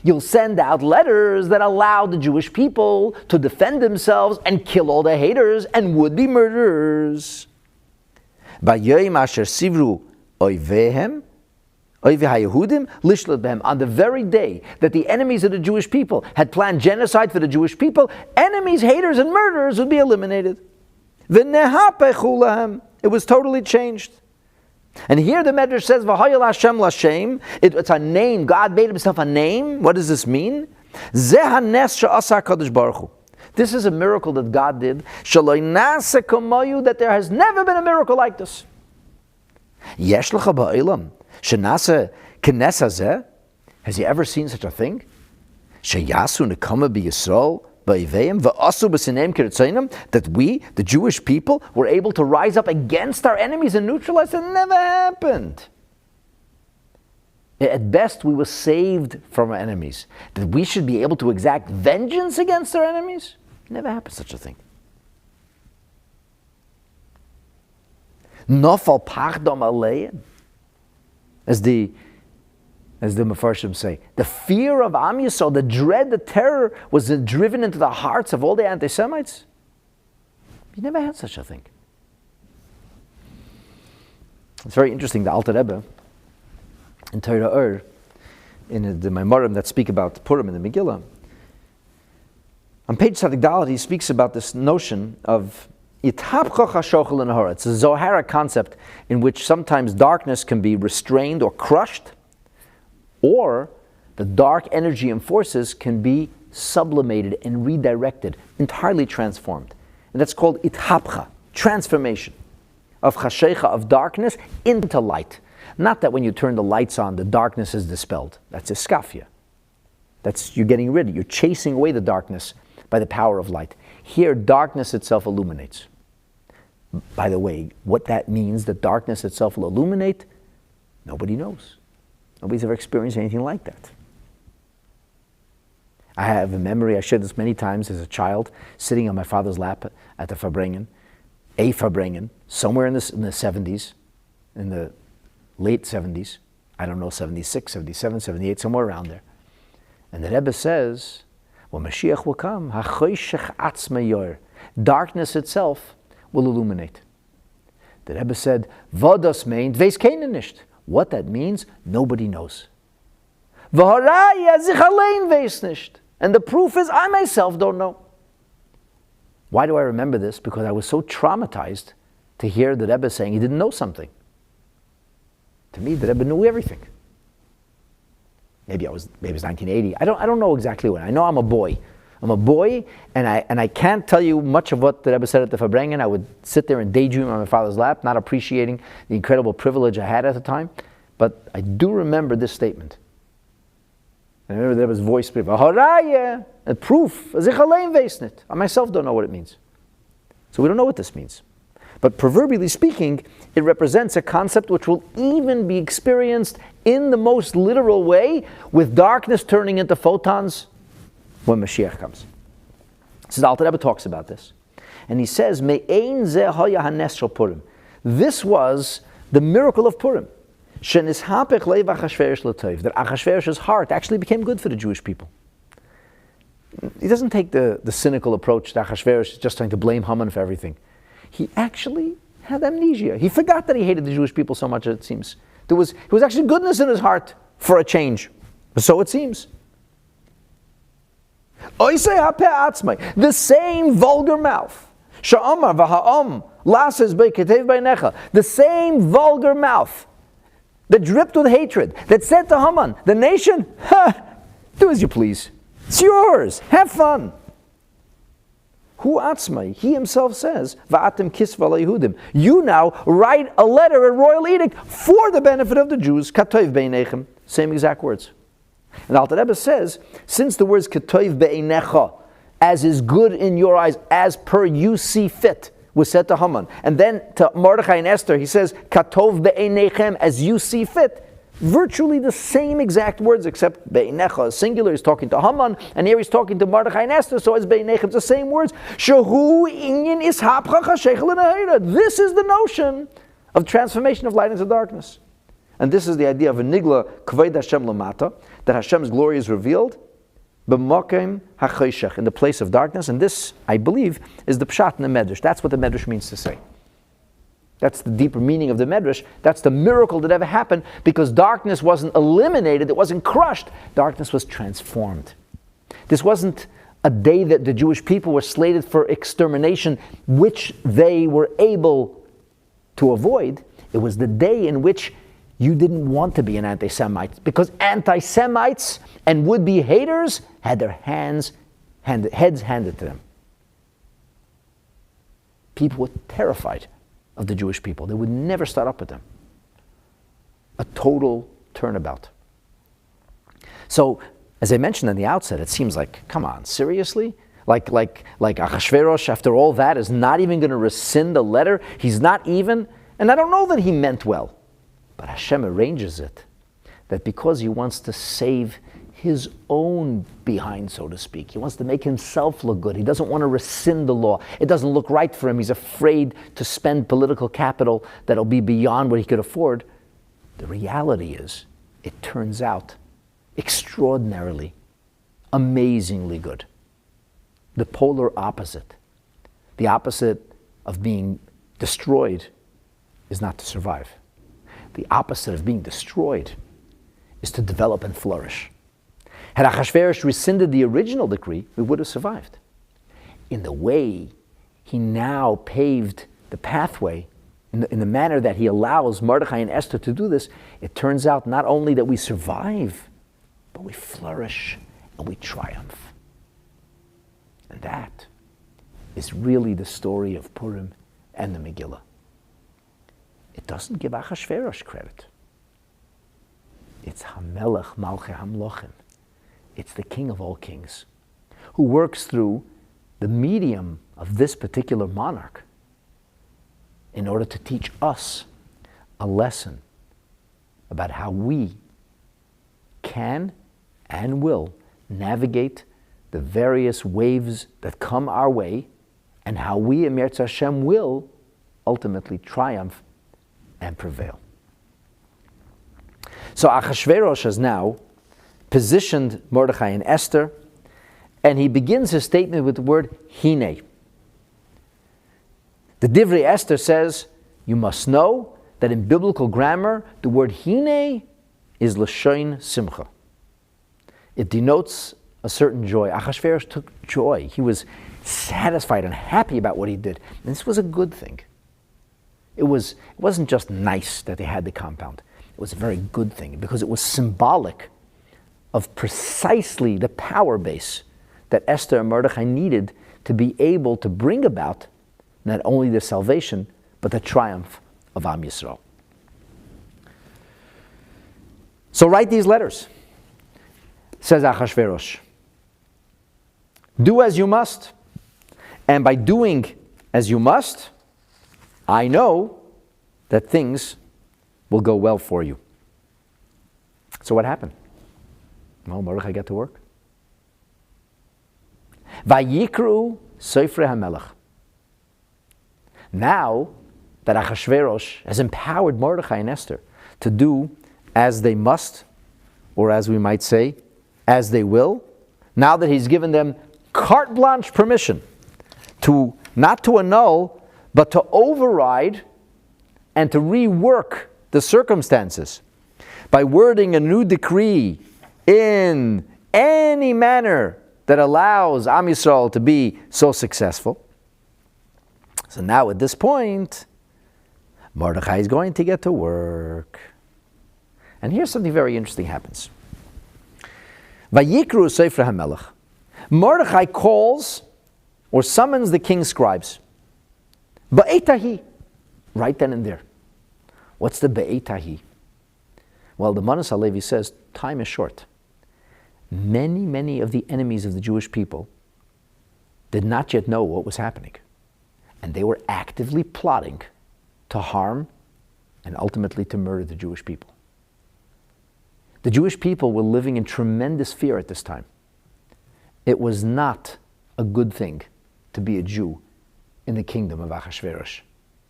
You'll send out letters that allow the Jewish people to defend themselves and kill all the haters and would-be murderers. On the very day that the enemies of the Jewish people had planned genocide for the Jewish people, enemies, haters, and murderers would be eliminated. It was totally changed. And here the Medrash says, V'hayel Hashem Lashem. It's a name. God made himself a name. What does this mean? Zeh hanes she'asa HaKadosh Baruch Hu. This is a miracle that God did. Shaloi nase kamoyu, that there has never been a miracle like this. Yesh lecha ba'olam shenase k'nes hazeh. Has he ever seen such a thing? Sheyasu nekama b'Yisrael ba'ivayim v'asu b'sineim k'ritzonim, that we, the Jewish people, were able to rise up against our enemies and neutralize. It never happened. At best, we were saved from our enemies. That we should be able to exact vengeance against our enemies? Never happened such a thing. Nofal pachdom aleim, as the Mefarshim say, the fear of Am Yisrael, the dread, the terror was driven into the hearts of all the anti-Semites. You never had such a thing. It's very interesting. The Alter Rebbe in Torah in the Maimarim that speak about Purim in the Megillah, on page Tzadik Dalet, he speaks about this notion of Yithapchach HaShochel in Hara. It's a Zoharic concept in which sometimes darkness can be restrained or crushed, or the dark energy and forces can be sublimated and redirected, entirely transformed. And that's called Ithapcha, transformation of Chashecha, of darkness, into light. Not that when you turn the lights on, the darkness is dispelled. That's iskafia. That's, you're getting rid of it. You're chasing away the darkness by the power of light. Here, darkness itself illuminates. By the way, what that means, that darkness itself will illuminate, nobody knows. Nobody's ever experienced anything like that. I have a memory, I shared this many times as a child, sitting on my father's lap at the Farbrengen, somewhere in the 70s, in the late 70s, I don't know, 76, 77, 78, somewhere around there. And the Rebbe says, when Mashiach will come, hachoshech atzma yor, darkness itself will illuminate. The Rebbe said, Vadas meint, veis keinen nicht. What that means, nobody knows. V'haraya sich allein veis nicht. And the proof is, I myself don't know. Why do I remember this? Because I was so traumatized to hear the Rebbe saying he didn't know something. To me, the Rebbe knew everything. Maybe it was 1980. I don't know exactly when. I know I'm a boy. I'm a boy, and I can't tell you much of what the Rebbe said at the Reframing. I would sit there and daydream on my father's lap, not appreciating the incredible privilege I had at the time. But I do remember this statement. And I remember the Rebbe's voice, a proof, I myself don't know what it means. So we don't know what this means. But proverbially speaking, it represents a concept which will even be experienced in the most literal way, with darkness turning into photons when Mashiach comes. So the Alter Rebbe talks about this. And he says, Me'ein ze haya hanes shel Purim. This was the miracle of Purim. Shenishapech leiv Achashverosh l'tov. That Achashverosh's heart actually became good for the Jewish people. He doesn't take the cynical approach that Achashverosh is just trying to blame Haman for everything. He actually had amnesia. He forgot that he hated the Jewish people so much, it seems. There was actually goodness in his heart for a change. So it seems. The same vulgar mouth. The same vulgar mouth that dripped with hatred, that said to Haman, the nation, do as you please. It's yours. Have fun. Hu atzmai, he himself says, Va'atem kisva leYehudim. You now write a letter, a royal edict, for the benefit of the Jews. Katoiv beinechem. Same exact words. And Alter Rebbe says, since the words katoiv beinecha, as is good in your eyes, as per you see fit, was said to Haman. And then to Mordechai and Esther, he says, Katov be'einechem, as you see fit. Virtually the same exact words, except be'einecha, singular, is talking to Haman, and here he's talking to Mordechai and Esther, so it's be'einechem, it's the same words. Shehu inyan ishapcha chashechel l'nehira. This is the notion of transformation of light into darkness. And this is the idea of a nigla kavod Hashem lamata, that Hashem's glory is revealed b'makom hachoshech, in the place of darkness. And this, I believe, is the pshat in the Medrash. That's what the Medrash means to say. That's the deeper meaning of the Medrash. That's the miracle that ever happened, because darkness wasn't eliminated, it wasn't crushed. Darkness was transformed. This wasn't a day that the Jewish people were slated for extermination, which they were able to avoid. It was the day in which you didn't want to be an anti-Semite, because anti-Semites and would-be haters had their heads handed to them. People were terrified of the Jewish people. They would never start up with them. A total turnabout. So, as I mentioned in the outset, it seems like, come on, seriously? Like Achashverosh, after all that, is not even going to rescind the letter? He's not even, and I don't know that he meant well, but Hashem arranges it, that because he wants to save his own behind, so to speak. He wants to make himself look good. He doesn't want to rescind the law. It doesn't look right for him. He's afraid to spend political capital that'll be beyond what he could afford. The reality is, it turns out extraordinarily, amazingly good. The polar opposite. The opposite of being destroyed is not to survive. The opposite of being destroyed is to develop and flourish. Had Achashverosh rescinded the original decree, we would have survived. In the way he now paved the pathway, in the manner that he allows Mordechai and Esther to do this, it turns out not only that we survive, but we flourish and we triumph. And that is really the story of Purim and the Megillah. It doesn't give Achashverosh credit. It's Hamelech Malchei Hamlochim. It's the King of all kings, who works through the medium of this particular monarch in order to teach us a lesson about how we can and will navigate the various waves that come our way, and how we, Emir Hashem, will ultimately triumph and prevail. So Achashverosh has now positioned Mordechai and Esther, and he begins his statement with the word Hine. The Divrei Esther says, you must know that in biblical grammar, the word Hine is Lashon Simcha. It denotes a certain joy. Achashverosh took joy. He was satisfied and happy about what he did. And this was a good thing. It wasn't just nice that they had the compound. It was a very good thing because it was symbolic of precisely the power base that Esther and Mordechai needed to be able to bring about not only the salvation, but the triumph of Am Yisrael. So write these letters, says Achashverosh. Do as you must, and by doing as you must, I know that things will go well for you. So what happened? Well, Mordechai got to work. Vayikru Sofrei HaMelech. Now that Achashverosh has empowered Mordechai and Esther to do as they must, or as we might say, as they will, now that he's given them carte blanche permission to not to annul, but to override and to rework the circumstances by wording a new decree in any manner that allows Am Yisrael to be so successful. So now at this point, Mordechai is going to get to work. And here's something very interesting happens. Vayikru Sofrei HaMelech. Mordechai calls or summons the king's scribes. Ba'etahi. Right then and there. What's the Ba'etahi? Well, the Manas HaLevi says time is short. Many of the enemies of the Jewish people did not yet know what was happening. And they were actively plotting to harm and ultimately to murder the Jewish people. The Jewish people were living in tremendous fear at this time. It was not a good thing to be a Jew in the kingdom of Achashverosh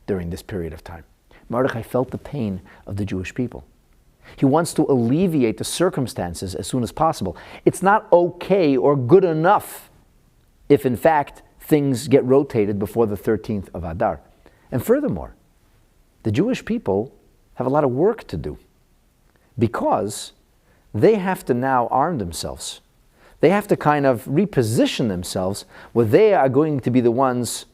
during this period of time. Mordechai felt the pain of the Jewish people. He wants to alleviate the circumstances as soon as possible. It's not okay or good enough if, in fact, things get rotated before the 13th of Adar. And furthermore, the Jewish people have a lot of work to do because they have to now arm themselves. They have to kind of reposition themselves where they are going to be the ones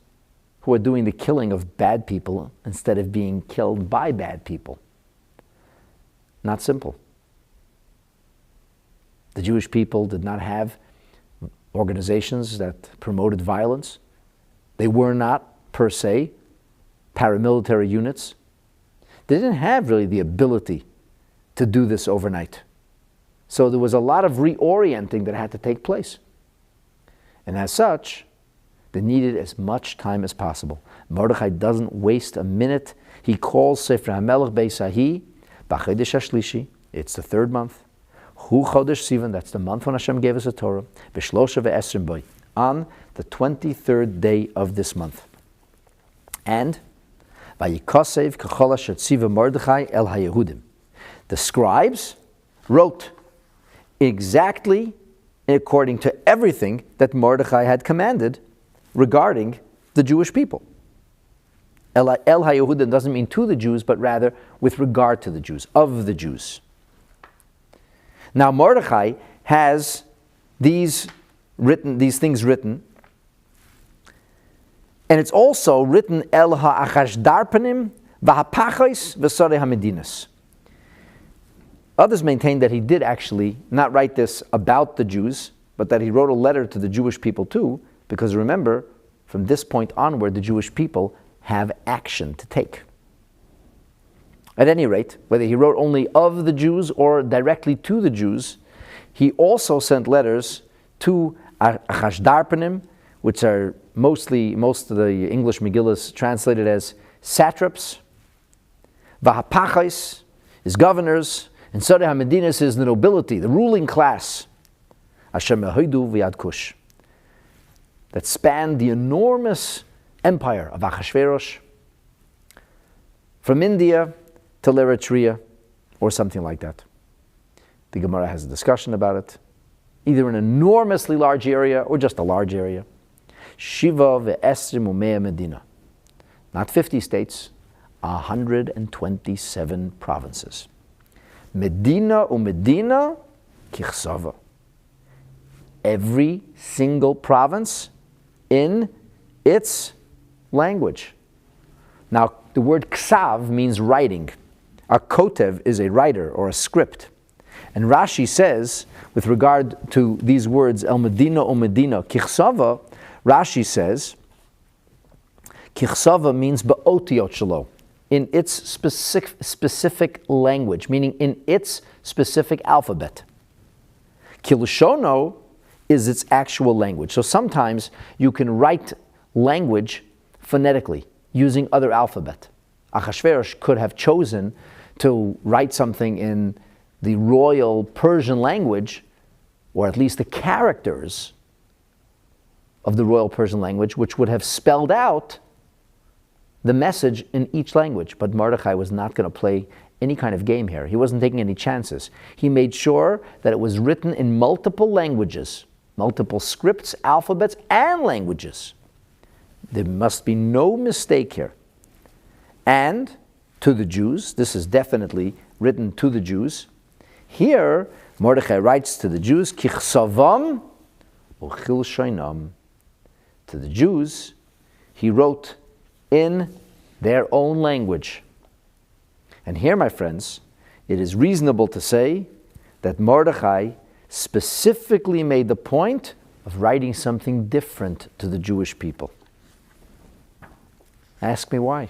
who are doing the killing of bad people instead of being killed by bad people. Not simple. The Jewish people did not have organizations that promoted violence. They were not, per se, paramilitary units. They didn't have really the ability to do this overnight. So there was a lot of reorienting that had to take place. And as such, they needed as much time as possible. Mordechai doesn't waste a minute. He calls Sofrei HaMelech Beisahi, B'chodesh HaShlishi, it's the third month. Hu Chodesh Sivan, that's the month when Hashem gave us a Torah. B'shlosha ve'esrim boi, on the 23rd day of this month. And Vayikosev k'chol asher tziva Mordechai el haYehudim. The scribes wrote exactly according to everything that Mordechai had commanded regarding the Jewish people. El HaYehudim doesn't mean to the Jews, but rather with regard to the Jews, of the Jews. Now Mordechai has these things written, and it's also written El HaAchashdarpanim v'Hapachos v'Sorei HaMedinas. Others maintain that he did actually not write this about the Jews, but that he wrote a letter to the Jewish people too, because remember, from this point onward, the Jewish people have action to take. At any rate, whether he wrote only of the Jews or directly to the Jews, he also sent letters to Achashdarpanim, which are most of the English Megillas translated as satraps. V'Hapachos is governors, and Sorei HaMedinas is the nobility, the ruling class. Asher mehoidu v'yad kush, that spanned the enormous empire of Achashverosh from India to Eritrea, or something like that. The Gemara has a discussion about it. Either an enormously large area or just a large area. Shiva ve'esrim u'mea medina. Not 50 states, 127 provinces. Medina u'medina kichsava. Every single province in its language. Now, the word ksav means writing. A kotev is a writer or a script. And Rashi says, with regard to these words, El Medina o Medina, Kichsava, Rashi says, Kichsava means Ba'otiot Shalo, in its specific language, meaning in its specific alphabet. Kilushono is its actual language. So sometimes you can write language phonetically, using other alphabet. Achashverosh could have chosen to write something in the royal Persian language, or at least the characters of the royal Persian language, which would have spelled out the message in each language. But Mordechai was not going to play any kind of game here. He wasn't taking any chances. He made sure that it was written in multiple languages, multiple scripts, alphabets, and languages. There must be no mistake here. And to the Jews, this is definitely written to the Jews. Here, Mordechai writes to the Jews, Kichsavam uchil shainam. To the Jews, he wrote in their own language. And here, my friends, it is reasonable to say that Mordechai specifically made the point of writing something different to the Jewish people. Ask me why.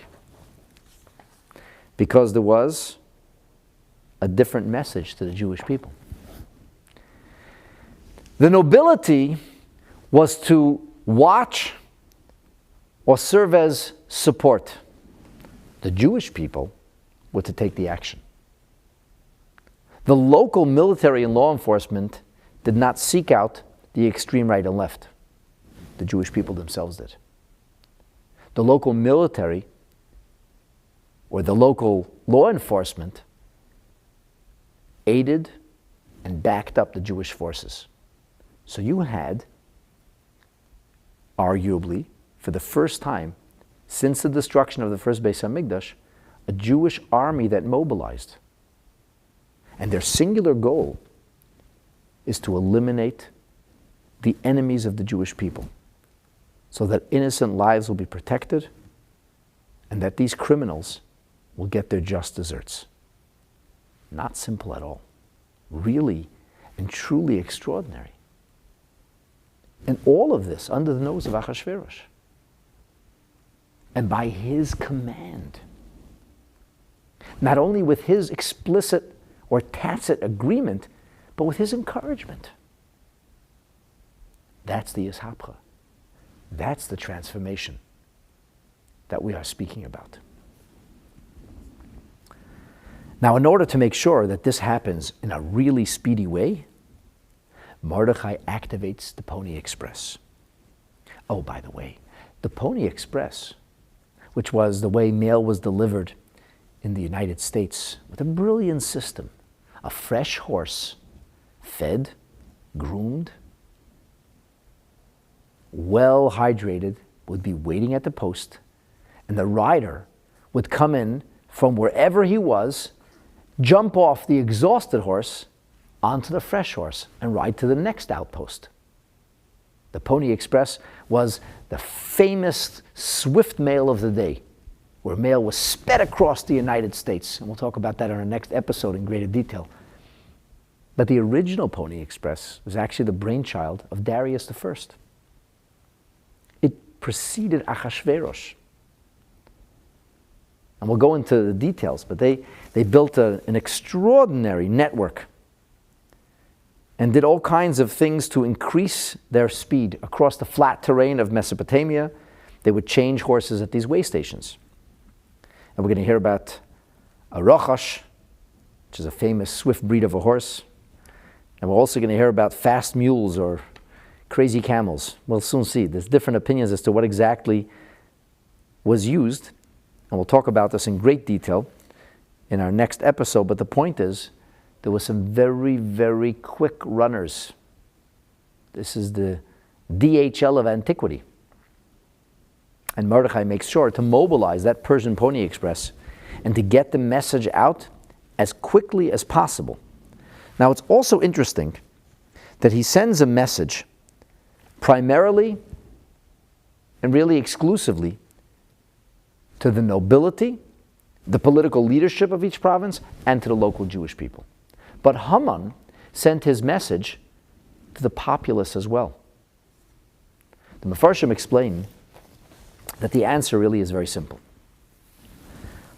Because there was a different message to the Jewish people. The nobility was to watch or serve as support. The Jewish people were to take the action. The local military and law enforcement did not seek out the extreme right and left. The Jewish people themselves did. The local military or the local law enforcement aided and backed up the Jewish forces. So you had, arguably, for the first time since the destruction of the first Beis HaMikdash, a Jewish army that mobilized. And their singular goal is to eliminate the enemies of the Jewish people, so that innocent lives will be protected and that these criminals will get their just deserts. Not simple at all. Really and truly extraordinary. And all of this under the nose of Achashverosh. And by his command. Not only with his explicit or tacit agreement, but with his encouragement. That's the Ishapcha. That's the transformation that we are speaking about. Now, in order to make sure that this happens in a really speedy way, Mordechai activates the Pony Express. Oh, by the way, the Pony Express, which was the way mail was delivered in the United States, with a brilliant system, a fresh horse, fed, groomed, well hydrated, would be waiting at the post, and the rider would come in from wherever he was, jump off the exhausted horse onto the fresh horse and ride to the next outpost. The Pony Express was the famous swift mail of the day, where mail was sped across the United States. And we'll talk about that in our next episode in greater detail. But the original Pony Express was actually the brainchild of Darius I. It preceded Achashverosh. And we'll go into the details, but they built an extraordinary network and did all kinds of things to increase their speed across the flat terrain of Mesopotamia. They would change horses at these way stations. And we're going to hear about a Rochash, which is a famous swift breed of a horse. And we're also going to hear about fast mules or crazy camels. We'll soon see. There's different opinions as to what exactly was used. And we'll talk about this in great detail in our next episode. But the point is there were some very, very quick runners. This is the DHL of antiquity. And Mordechai makes sure to mobilize that Persian Pony Express and to get the message out as quickly as possible. Now, it's also interesting that he sends a message primarily and really exclusively to the nobility, the political leadership of each province, and to the local Jewish people. But Haman sent his message to the populace as well. The Mefarshim explain that the answer really is very simple.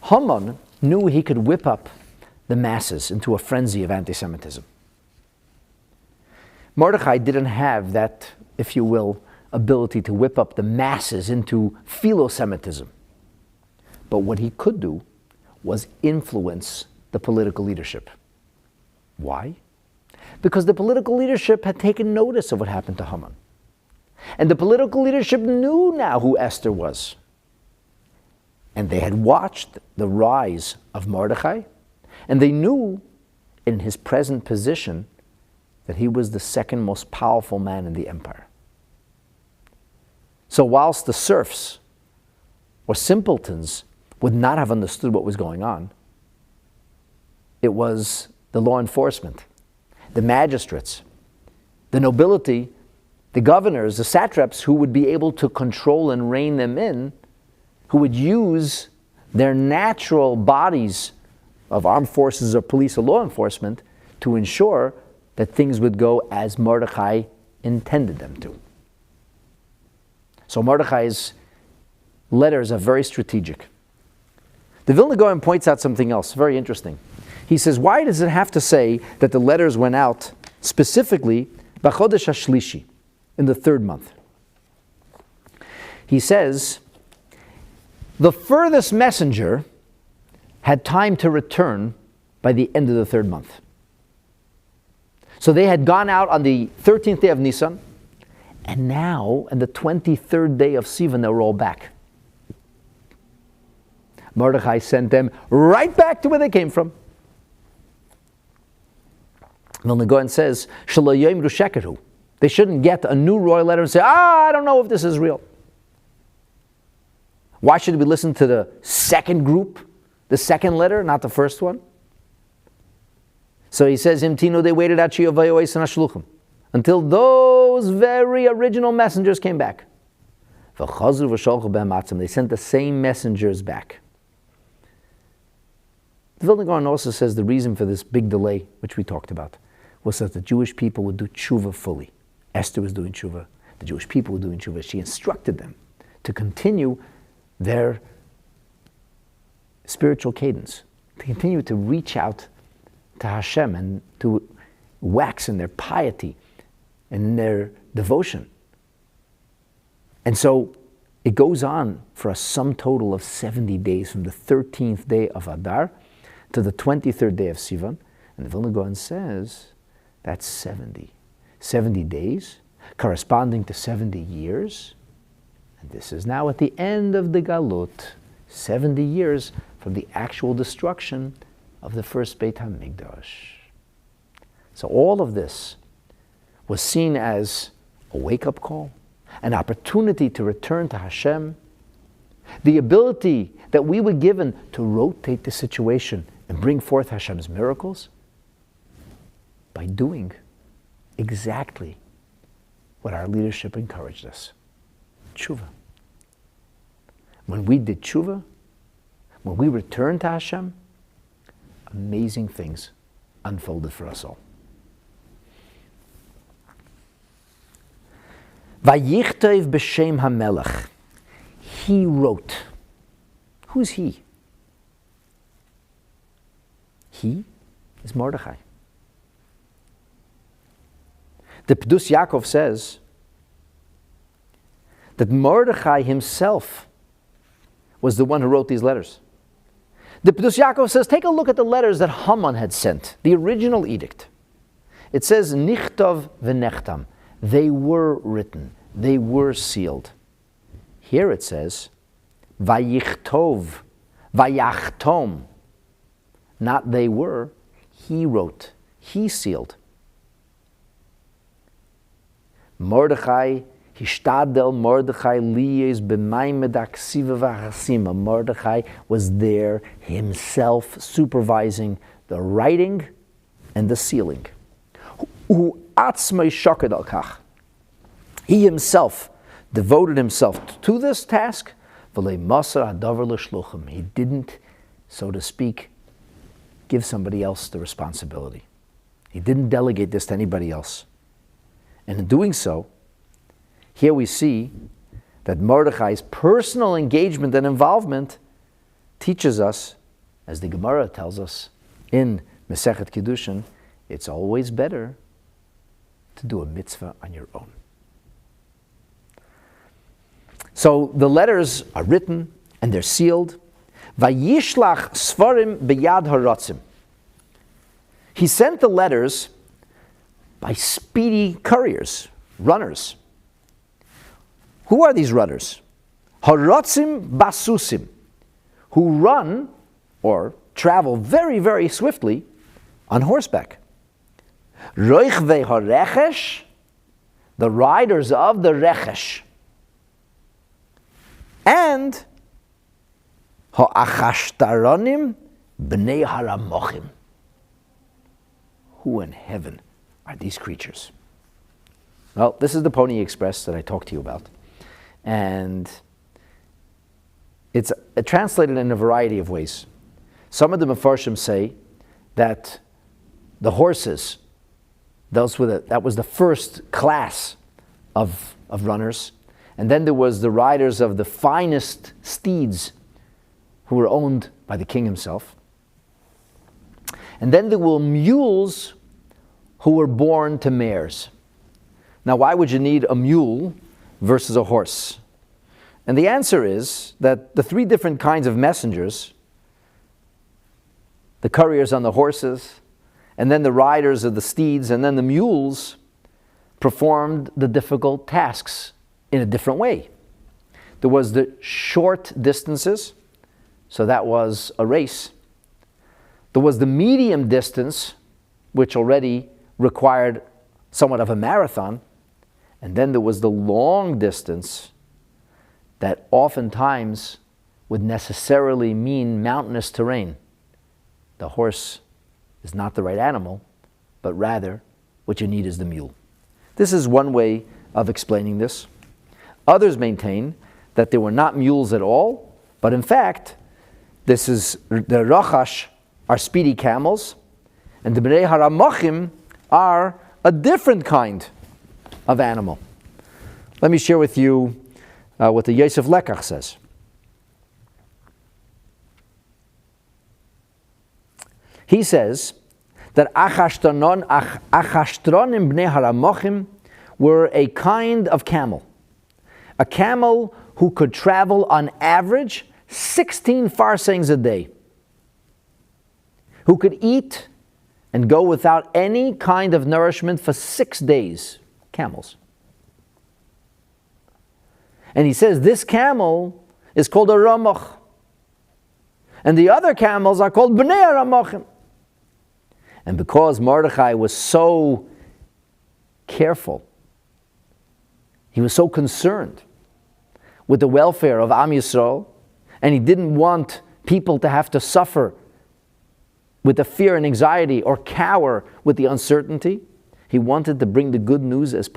Haman knew he could whip up the masses into a frenzy of anti-Semitism. Mordechai didn't have that, if you will, ability to whip up the masses into philo-Semitism. But what he could do was influence the political leadership. Why? Because the political leadership had taken notice of what happened to Haman. And the political leadership knew now who Esther was. And they had watched the rise of Mordechai, and they knew in his present position that he was the second most powerful man in the empire. So whilst the serfs or simpletons would not have understood what was going on, it was the law enforcement, the magistrates, the nobility, the governors, the satraps who would be able to control and rein them in, who would use their natural bodies of armed forces or police or law enforcement to ensure that things would go as Mordechai intended them to. So Mordechai's letters are very strategic. The Vilna Gaon points out something else very interesting. He says, why does it have to say that the letters went out specifically B'chodesh HaShlishi, in the third month? He says, the furthest messenger had time to return by the end of the third month. So they had gone out on the 13th day of Nisan, and now, on the 23rd day of Sivan, they were all back. Mordechai sent them right back to where they came from. Vilna Gaon says, Shelo yomru shekeru. They shouldn't get a new royal letter and say, I don't know if this is real. Why should we listen to the second group, the second letter, not the first one? So he says, Imtino, they waited at until those very original messengers came back. They sent the same messengers back. The Vilna Gaon also says the reason for this big delay, which we talked about, was that the Jewish people would do tshuva fully. Esther was doing tshuva. The Jewish people were doing tshuva. She instructed them to continue their spiritual cadence, to continue to reach out to Hashem and to wax in their piety and in their devotion. And so it goes on for a sum total of 70 days, from the 13th day of Adar to the 23rd day of Sivan. And the Vilna Gaon says that's 70. 70 days corresponding to 70 years. And this is now at the end of the Galut, 70 years from the actual destruction of the first Beit HaMikdash. So all of this was seen as a wake-up call, an opportunity to return to Hashem, the ability that we were given to rotate the situation and bring forth Hashem's miracles by doing exactly what our leadership encouraged us. Tshuva. When we did tshuva, when we returned to Hashem, amazing things unfolded for us all. Vayichtov b'shem hamelech. He wrote. Who's he? He is Mordechai. The Pedus Yaakov says that Mordechai himself was the one who wrote these letters. The Pedus Yaakov says, take a look at the letters that Haman had sent, the original edict. It says, Nichtov v'nechtam. They were written. They were sealed. Here it says, Vayichtov, Vayachtom. Not they were, He wrote, he sealed. Mordechai, Hishtadel Mordechai liyes b'maymed aksiva v'chasima. Mordechai was there himself supervising the writing and the sealing. Hu atzmei shaked al kach. He himself devoted himself to this task. V'lei masar hadavar l'shluchim. He didn't, so to speak, give somebody else the responsibility. He didn't delegate this to anybody else. And in doing so, here we see that Mordechai's personal engagement and involvement teaches us, as the Gemara tells us in Masechet Kiddushin, it's always better to do a mitzvah on your own. So the letters are written and they're sealed. Vayishlach svarim beyad haratzim. He sent the letters by speedy couriers, runners. Who are these runners? Haratzim basusim, who run or travel very, very swiftly on horseback. Roichvei harechesh, the riders of the rechesh. And ha'achashtaronim bnei haramochim. Who in heaven are these creatures? Well, this is the Pony Express that I talked to you about. And it's translated in a variety of ways. Some of the Mefarshim say that the horses, that was the first class of runners. And then there was the riders of the finest steeds who were owned by the king himself. And then there were mules who were born to mares. Now, why would you need a mule versus a horse? And the answer is that the three different kinds of messengers, the couriers on the horses, and then the riders of the steeds, and then the mules, performed the difficult tasks in a different way. There was the short distances, so that was a race. There was the medium distance, which already required somewhat of a marathon. And then there was the long distance that oftentimes would necessarily mean mountainous terrain. The horse is not the right animal, but rather what you need is the mule. This is one way of explaining this. Others maintain that they were not mules at all, but in fact, this is the Rachash are speedy camels, and the Bnei Haramochim are a different kind of animal. Let me share with you what the Yosef Lekach says. He says that Achashtronim Bnei Haramochim were a kind of camel. A camel who could travel on average 16 farsangs a day. Who could eat and go without any kind of nourishment for 6 days. Camels. And he says this camel is called a Ramach. And the other camels are called Bnei Haramochim. And because Mordechai was so careful, he was so concerned with the welfare of Am Yisrael, and he didn't want people to have to suffer with the fear and anxiety or cower with the uncertainty. He wanted to bring the good news as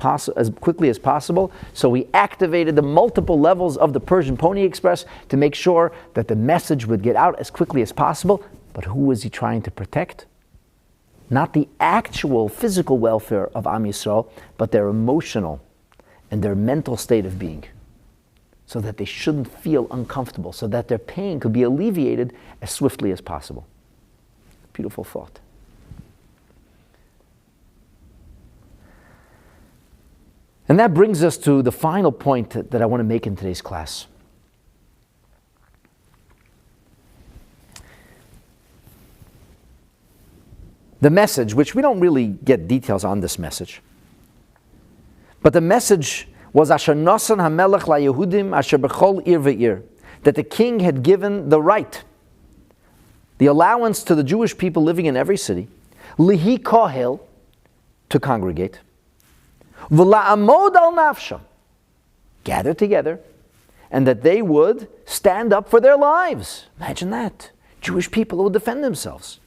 quickly as possible, so he activated the multiple levels of the Persian Pony Express to make sure that the message would get out as quickly as possible. But who was he trying to protect? Not the actual physical welfare of Am Yisrael, but their emotional and their mental state of being, so that they shouldn't feel uncomfortable, so that their pain could be alleviated as swiftly as possible. Beautiful thought. And that brings us to the final point that I want to make in today's class. The message, which we don't really get details on this message, but the message was Asher Nosan HaMelech LaYehudim Asher B'chol Ir Ve'ir, that the king had given the right, the allowance to the Jewish people living in every city Lihi kohel, to congregate. V'la'amod al nafsham, gather together, and that they would stand up for their lives. Imagine that. Jewish people who would defend themselves.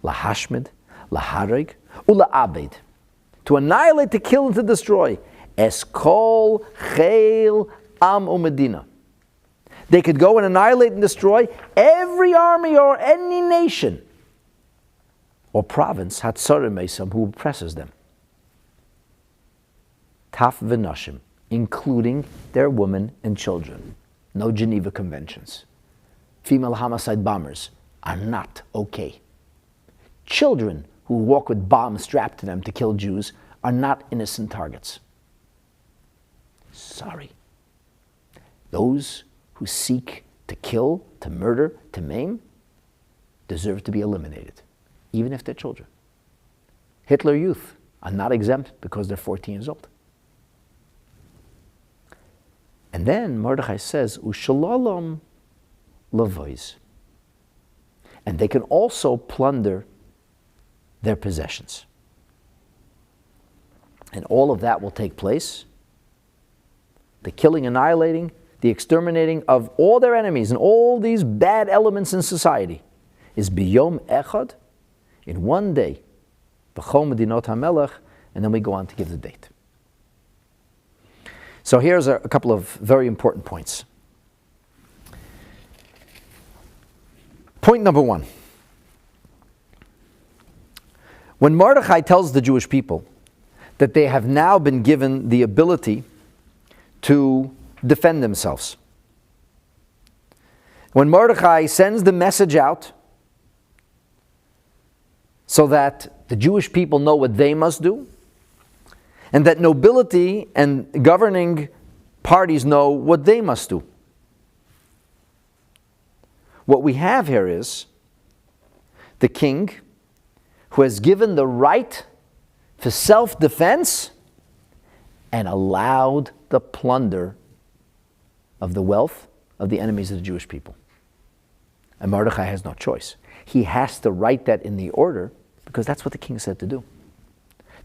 Lahashmid, laharig, ula'abed, to annihilate, to kill, and to destroy. Eskol, cheil, am umedina. They could go and annihilate and destroy every army or any nation or province, Hatzarim Mesam, who oppresses them. Taf v'nashim, including their women and children. No Geneva Conventions. Female homicide bombers are not okay. Children who walk with bombs strapped to them to kill Jews are not innocent targets. Sorry. Those who seek to kill, to murder, to maim, deserve to be eliminated, even if they're children. Hitler Youth are not exempt because they're 14 years old. And then Mordechai says, Ushalalom lavois. And they can also plunder their possessions. And all of that will take place. The killing, annihilating, the exterminating of all their enemies and all these bad elements in society is biyom echad, in one day, v'chol medinot hamelech, and then we go on to give the date. So here's a couple of very important points. Point number one. When Mordechai tells the Jewish people that they have now been given the ability to defend themselves, when Mordechai sends the message out so that the Jewish people know what they must do, and that nobility and governing parties know what they must do. What we have here is the king who has given the right for self-defense and allowed the plunder of the wealth of the enemies of the Jewish people. And Mordechai has no choice. He has to write that in the order because that's what the king said to do.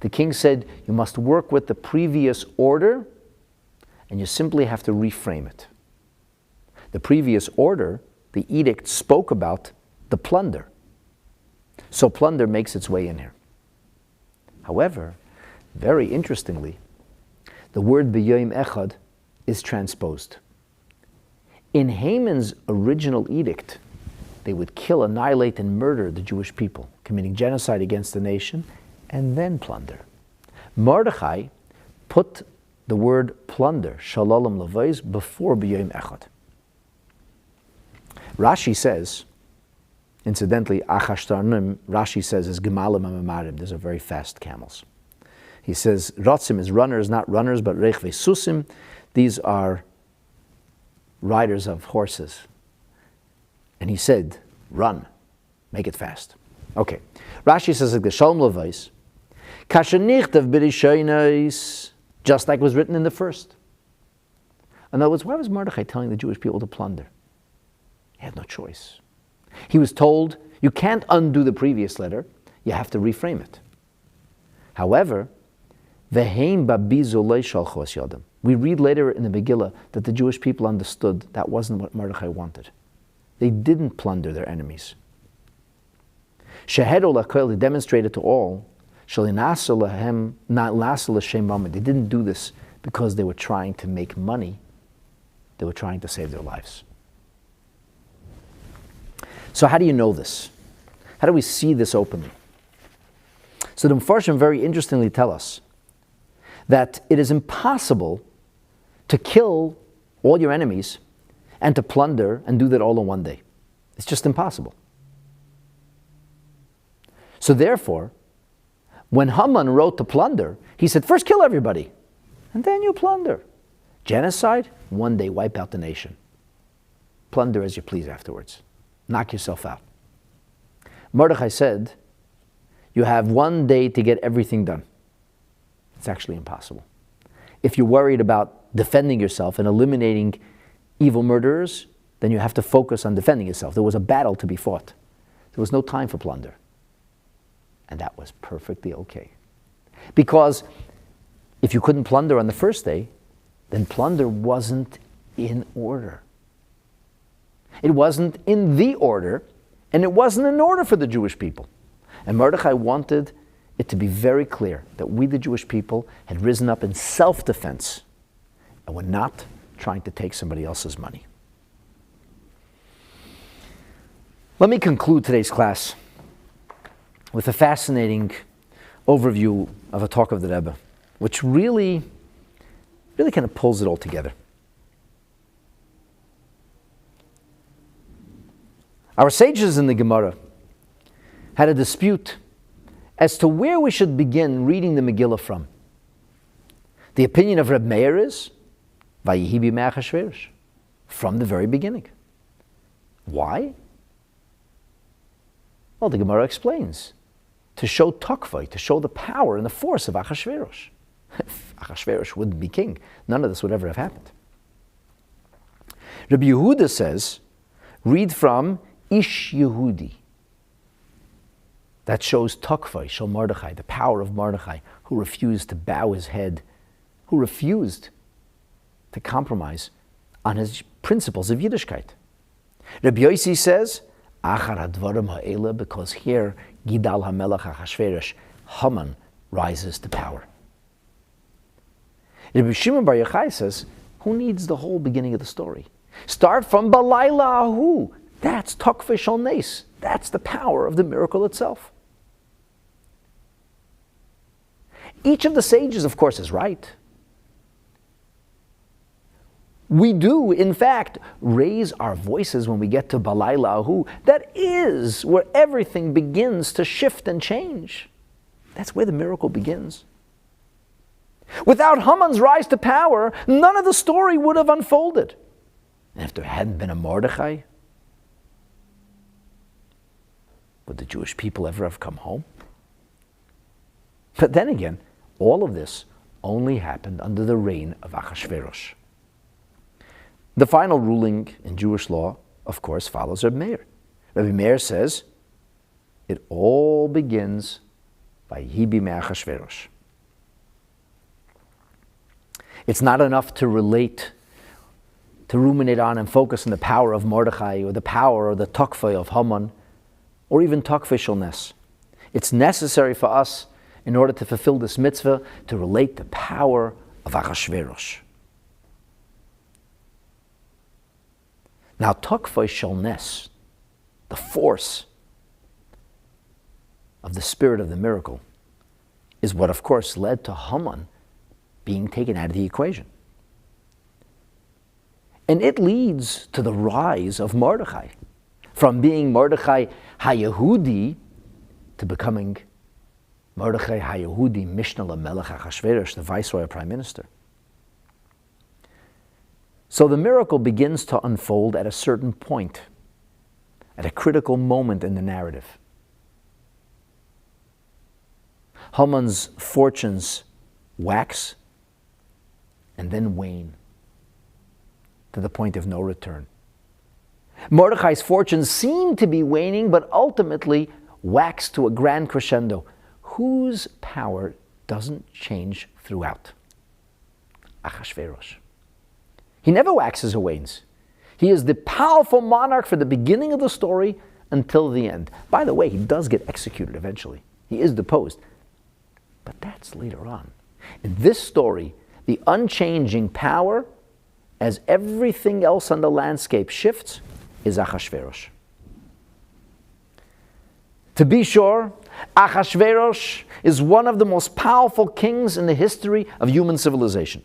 The king said, you must work with the previous order and you simply have to reframe it. The previous order, the edict, spoke about the plunder. So plunder makes its way in here. However, very interestingly, the word b'yoyim echad is transposed. In Haman's original edict, they would kill, annihilate, and murder the Jewish people, committing genocide against the nation, and then plunder. Mordechai put the word plunder, shalalam lavois, before b'yoyim echad. Rashi says, incidentally, Achashverosh, Rashi says, is gemalim amamarim. These are very fast camels. He says, rotzim is runners, not runners, but rechve susim. These are riders of horses. And he said, run, make it fast. Okay. Rashi says, like the shalom lavois, kashanichtav b'rishonos, just like was written in the first. In other words, why was Mordechai telling the Jewish people to plunder? He had no choice. He was told, you can't undo the previous letter, you have to reframe it. However, Veheim babizu lo shalchu es yodam. We read later in the Megillah that the Jewish people understood that wasn't what Mordechai wanted. They didn't plunder their enemies. Shehedu l'kol, they demonstrated to all, shalinasu lahem not lasu l'shem mamad. They didn't do this because they were trying to make money. They were trying to save their lives. So how do you know this? How do we see this openly? So the Mefarshim very interestingly tell us that it is impossible to kill all your enemies and to plunder and do that all in one day. It's just impossible. So therefore, when Haman wrote to plunder, he said, first kill everybody, and then you plunder. Genocide, one day wipe out the nation. Plunder as you please afterwards. Knock yourself out. Mordechai said, you have one day to get everything done. It's actually impossible. If you're worried about defending yourself and eliminating evil murderers, then you have to focus on defending yourself. There was a battle to be fought. There was no time for plunder. And that was perfectly okay. Because if you couldn't plunder on the first day, then plunder wasn't in order. It wasn't in the order, and it wasn't in order for the Jewish people. And Mordechai wanted it to be very clear that we, the Jewish people, had risen up in self-defense and were not trying to take somebody else's money. Let me conclude today's class with a fascinating overview of a talk of the Rebbe, which really kind of pulls it all together. Our sages in the Gemara had a dispute as to where we should begin reading the Megillah from. The opinion of Reb Meir is Vayihi b'mei Achashverosh, from the very beginning. Why? Well, the Gemara explains, to show Tokvai, to show the power and the force of Achashverosh. If Achashverosh wouldn't be king, none of this would ever have happened. Rabbi Yehuda says, read from Ish Yehudi. That shows Tokvai, show Mordechai, the power of Mordechai, who refused to bow his head, who refused to compromise on his principles of Yiddishkeit. Rabbi Yossi says, Achar hadvarim ha'ela, because here, Gidal HaMelech Achashverosh, Haman rises to power. Rabbi Shimon Bar Yochai says, who needs the whole beginning of the story? Start from Balayla Ahu. That's Tokvei Shel Nes. That's the power of the miracle itself. Each of the sages, of course, is right. We do, in fact, raise our voices when we get to Balayla Ahu. That is where everything begins to shift and change. That's where the miracle begins. Without Haman's rise to power, none of the story would have unfolded. And if there hadn't been a Mordechai, would the Jewish people ever have come home? But then again, all of this only happened under the reign of Achashverosh. The final ruling in Jewish law, of course, follows Rabbi Meir. Rabbi Meir says, it all begins by Vayihi b'mei Achashverosh. It's not enough to relate, to ruminate on and focus on the power of Mordechai or the power or the Tokvei of Haman or even Tokvei Shel Nes. It's necessary for us, in order to fulfill this mitzvah, to relate the power of Achashverosh. Now, Tokvei Shel Nes, the force of the spirit of the miracle, is what, of course, led to Haman being taken out of the equation. And it leads to the rise of Mordechai, from being Mordechai HaYehudi to becoming Mordechai HaYehudi Mishnah LaMelech Achashverosh, the Viceroy or Prime Minister. So the miracle begins to unfold at a certain point, at a critical moment in the narrative. Haman's fortunes wax and then wane to the point of no return. Mordechai's fortunes seem to be waning, but ultimately wax to a grand crescendo, whose power doesn't change throughout. Achashverosh. He never waxes or wanes. He is the powerful monarch from the beginning of the story until the end. By the way, he does get executed eventually. He is deposed. But that's later on. In this story, the unchanging power, as everything else on the landscape shifts, is Achashverosh. To be sure, Achashverosh is one of the most powerful kings in the history of human civilization.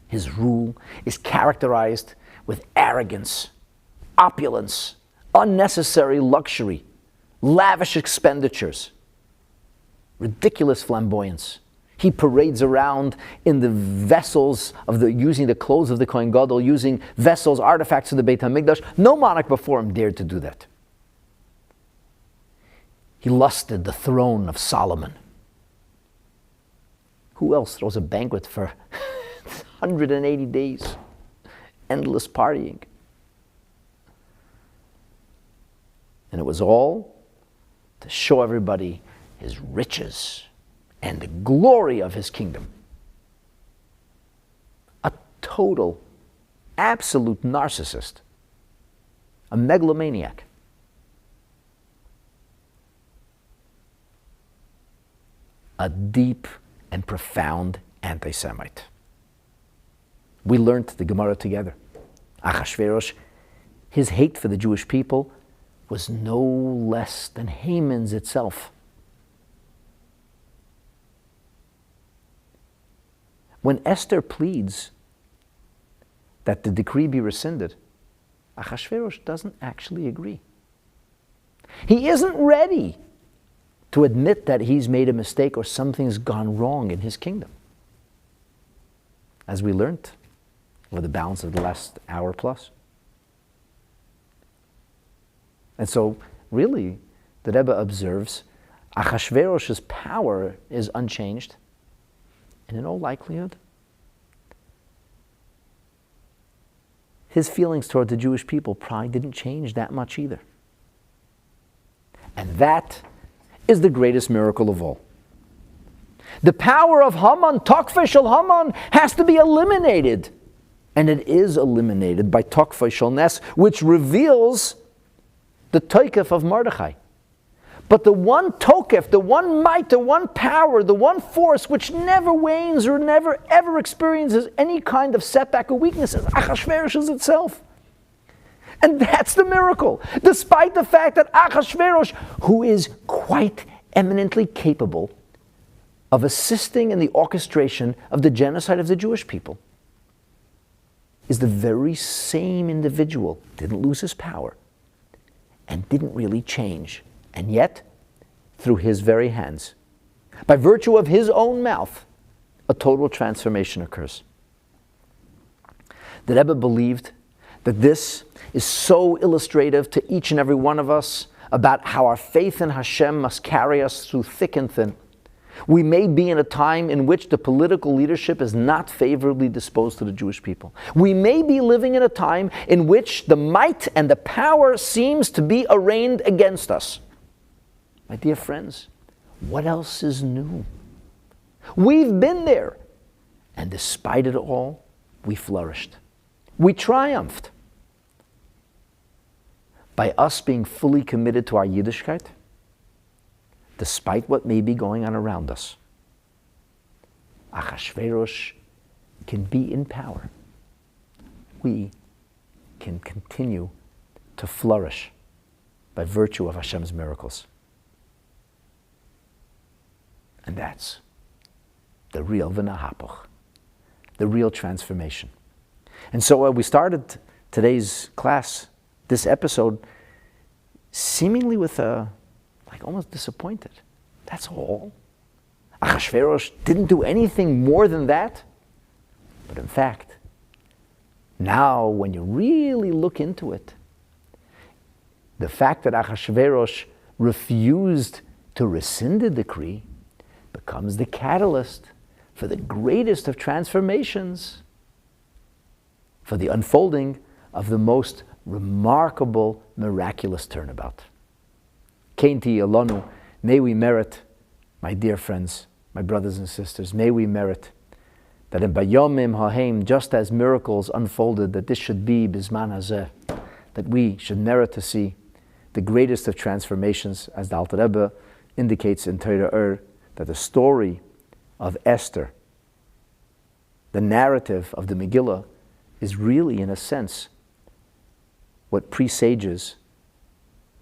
His rule is characterized with arrogance, opulence, unnecessary luxury, lavish expenditures, ridiculous flamboyance. He parades around in the vessels using the clothes of the Kohen Gadol, using vessels, artifacts of the Beit HaMikdash. No monarch before him dared to do that. He lusted the throne of Solomon. Who else throws a banquet for 180 days? Endless partying. And it was all to to show everybody his riches and the glory of his kingdom. A total, absolute narcissist, a megalomaniac. A deep and profound anti-Semite. We learned the Gemara together. Achashverosh, his hate for the Jewish people was no less than Haman's itself. When Esther pleads that the decree be rescinded, Achashverosh doesn't actually agree. He isn't ready to admit that he's made a mistake or something's gone wrong in his kingdom. As we learned over the balance of the last hour plus. And so, really, the Rebbe observes Achashverosh's power is unchanged, and in all likelihood, his feelings toward the Jewish people probably didn't change that much either. And that is the greatest miracle of all. The power of Haman, Tokfei Shel Haman, has to be eliminated. And it is eliminated by Tokfei Shel Nes, which reveals the Tokef of Mordechai. But the one Tokef, the one might, the one power, the one force which never wanes or never ever experiences any kind of setback or weakness is Achashverosh itself. And that's the miracle. Despite the fact that Achashverosh, who is quite eminently capable of assisting in the orchestration of the genocide of the Jewish people, is the very same individual, didn't lose his power, and didn't really change. And yet, through his very hands, by virtue of his own mouth, a total transformation occurs. The Rebbe believed that this is so illustrative to each and every one of us about how our faith in Hashem must carry us through thick and thin. We may be in a time in which the political leadership is not favorably disposed to the Jewish people. We may be living in a time in which the might and the power seems to be arraigned against us. My dear friends, what else is new? We've been there, and despite it all, we flourished. We triumphed. By us being fully committed to our Yiddishkeit, despite what may be going on around us. Achashverosh can be in power. We can continue to flourish by virtue of Hashem's miracles. And that's the real v'nahapoch, the real transformation. And so we started today's class, this episode, seemingly with almost disappointed. That's all. Achashverosh didn't do anything more than that. But in fact, now when you really look into it, the fact that Achashverosh refused to rescind the decree becomes the catalyst for the greatest of transformations, for the unfolding of the most remarkable, miraculous turnabout. Keinti Alonu, may we merit, my dear friends, my brothers and sisters, may we merit that in Bayomim Hahem, just as miracles unfolded, that this should be Bizman Hazeh, that we should merit to see the greatest of transformations, as the Alter Rebbe indicates in Torah, that the story of Esther, the narrative of the Megillah, is really, in a sense, what presages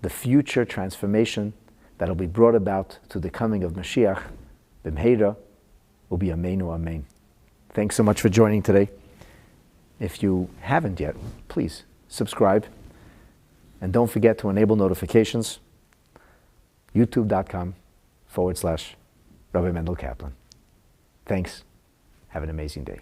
the future transformation that will be brought about to the coming of Mashiach, B'mheira, will be Ameinu Amen. Thanks so much for joining today. If you haven't yet, please subscribe. And don't forget to enable notifications. youtube.com/Rabbi Mendel Kaplan. Thanks. Have an amazing day.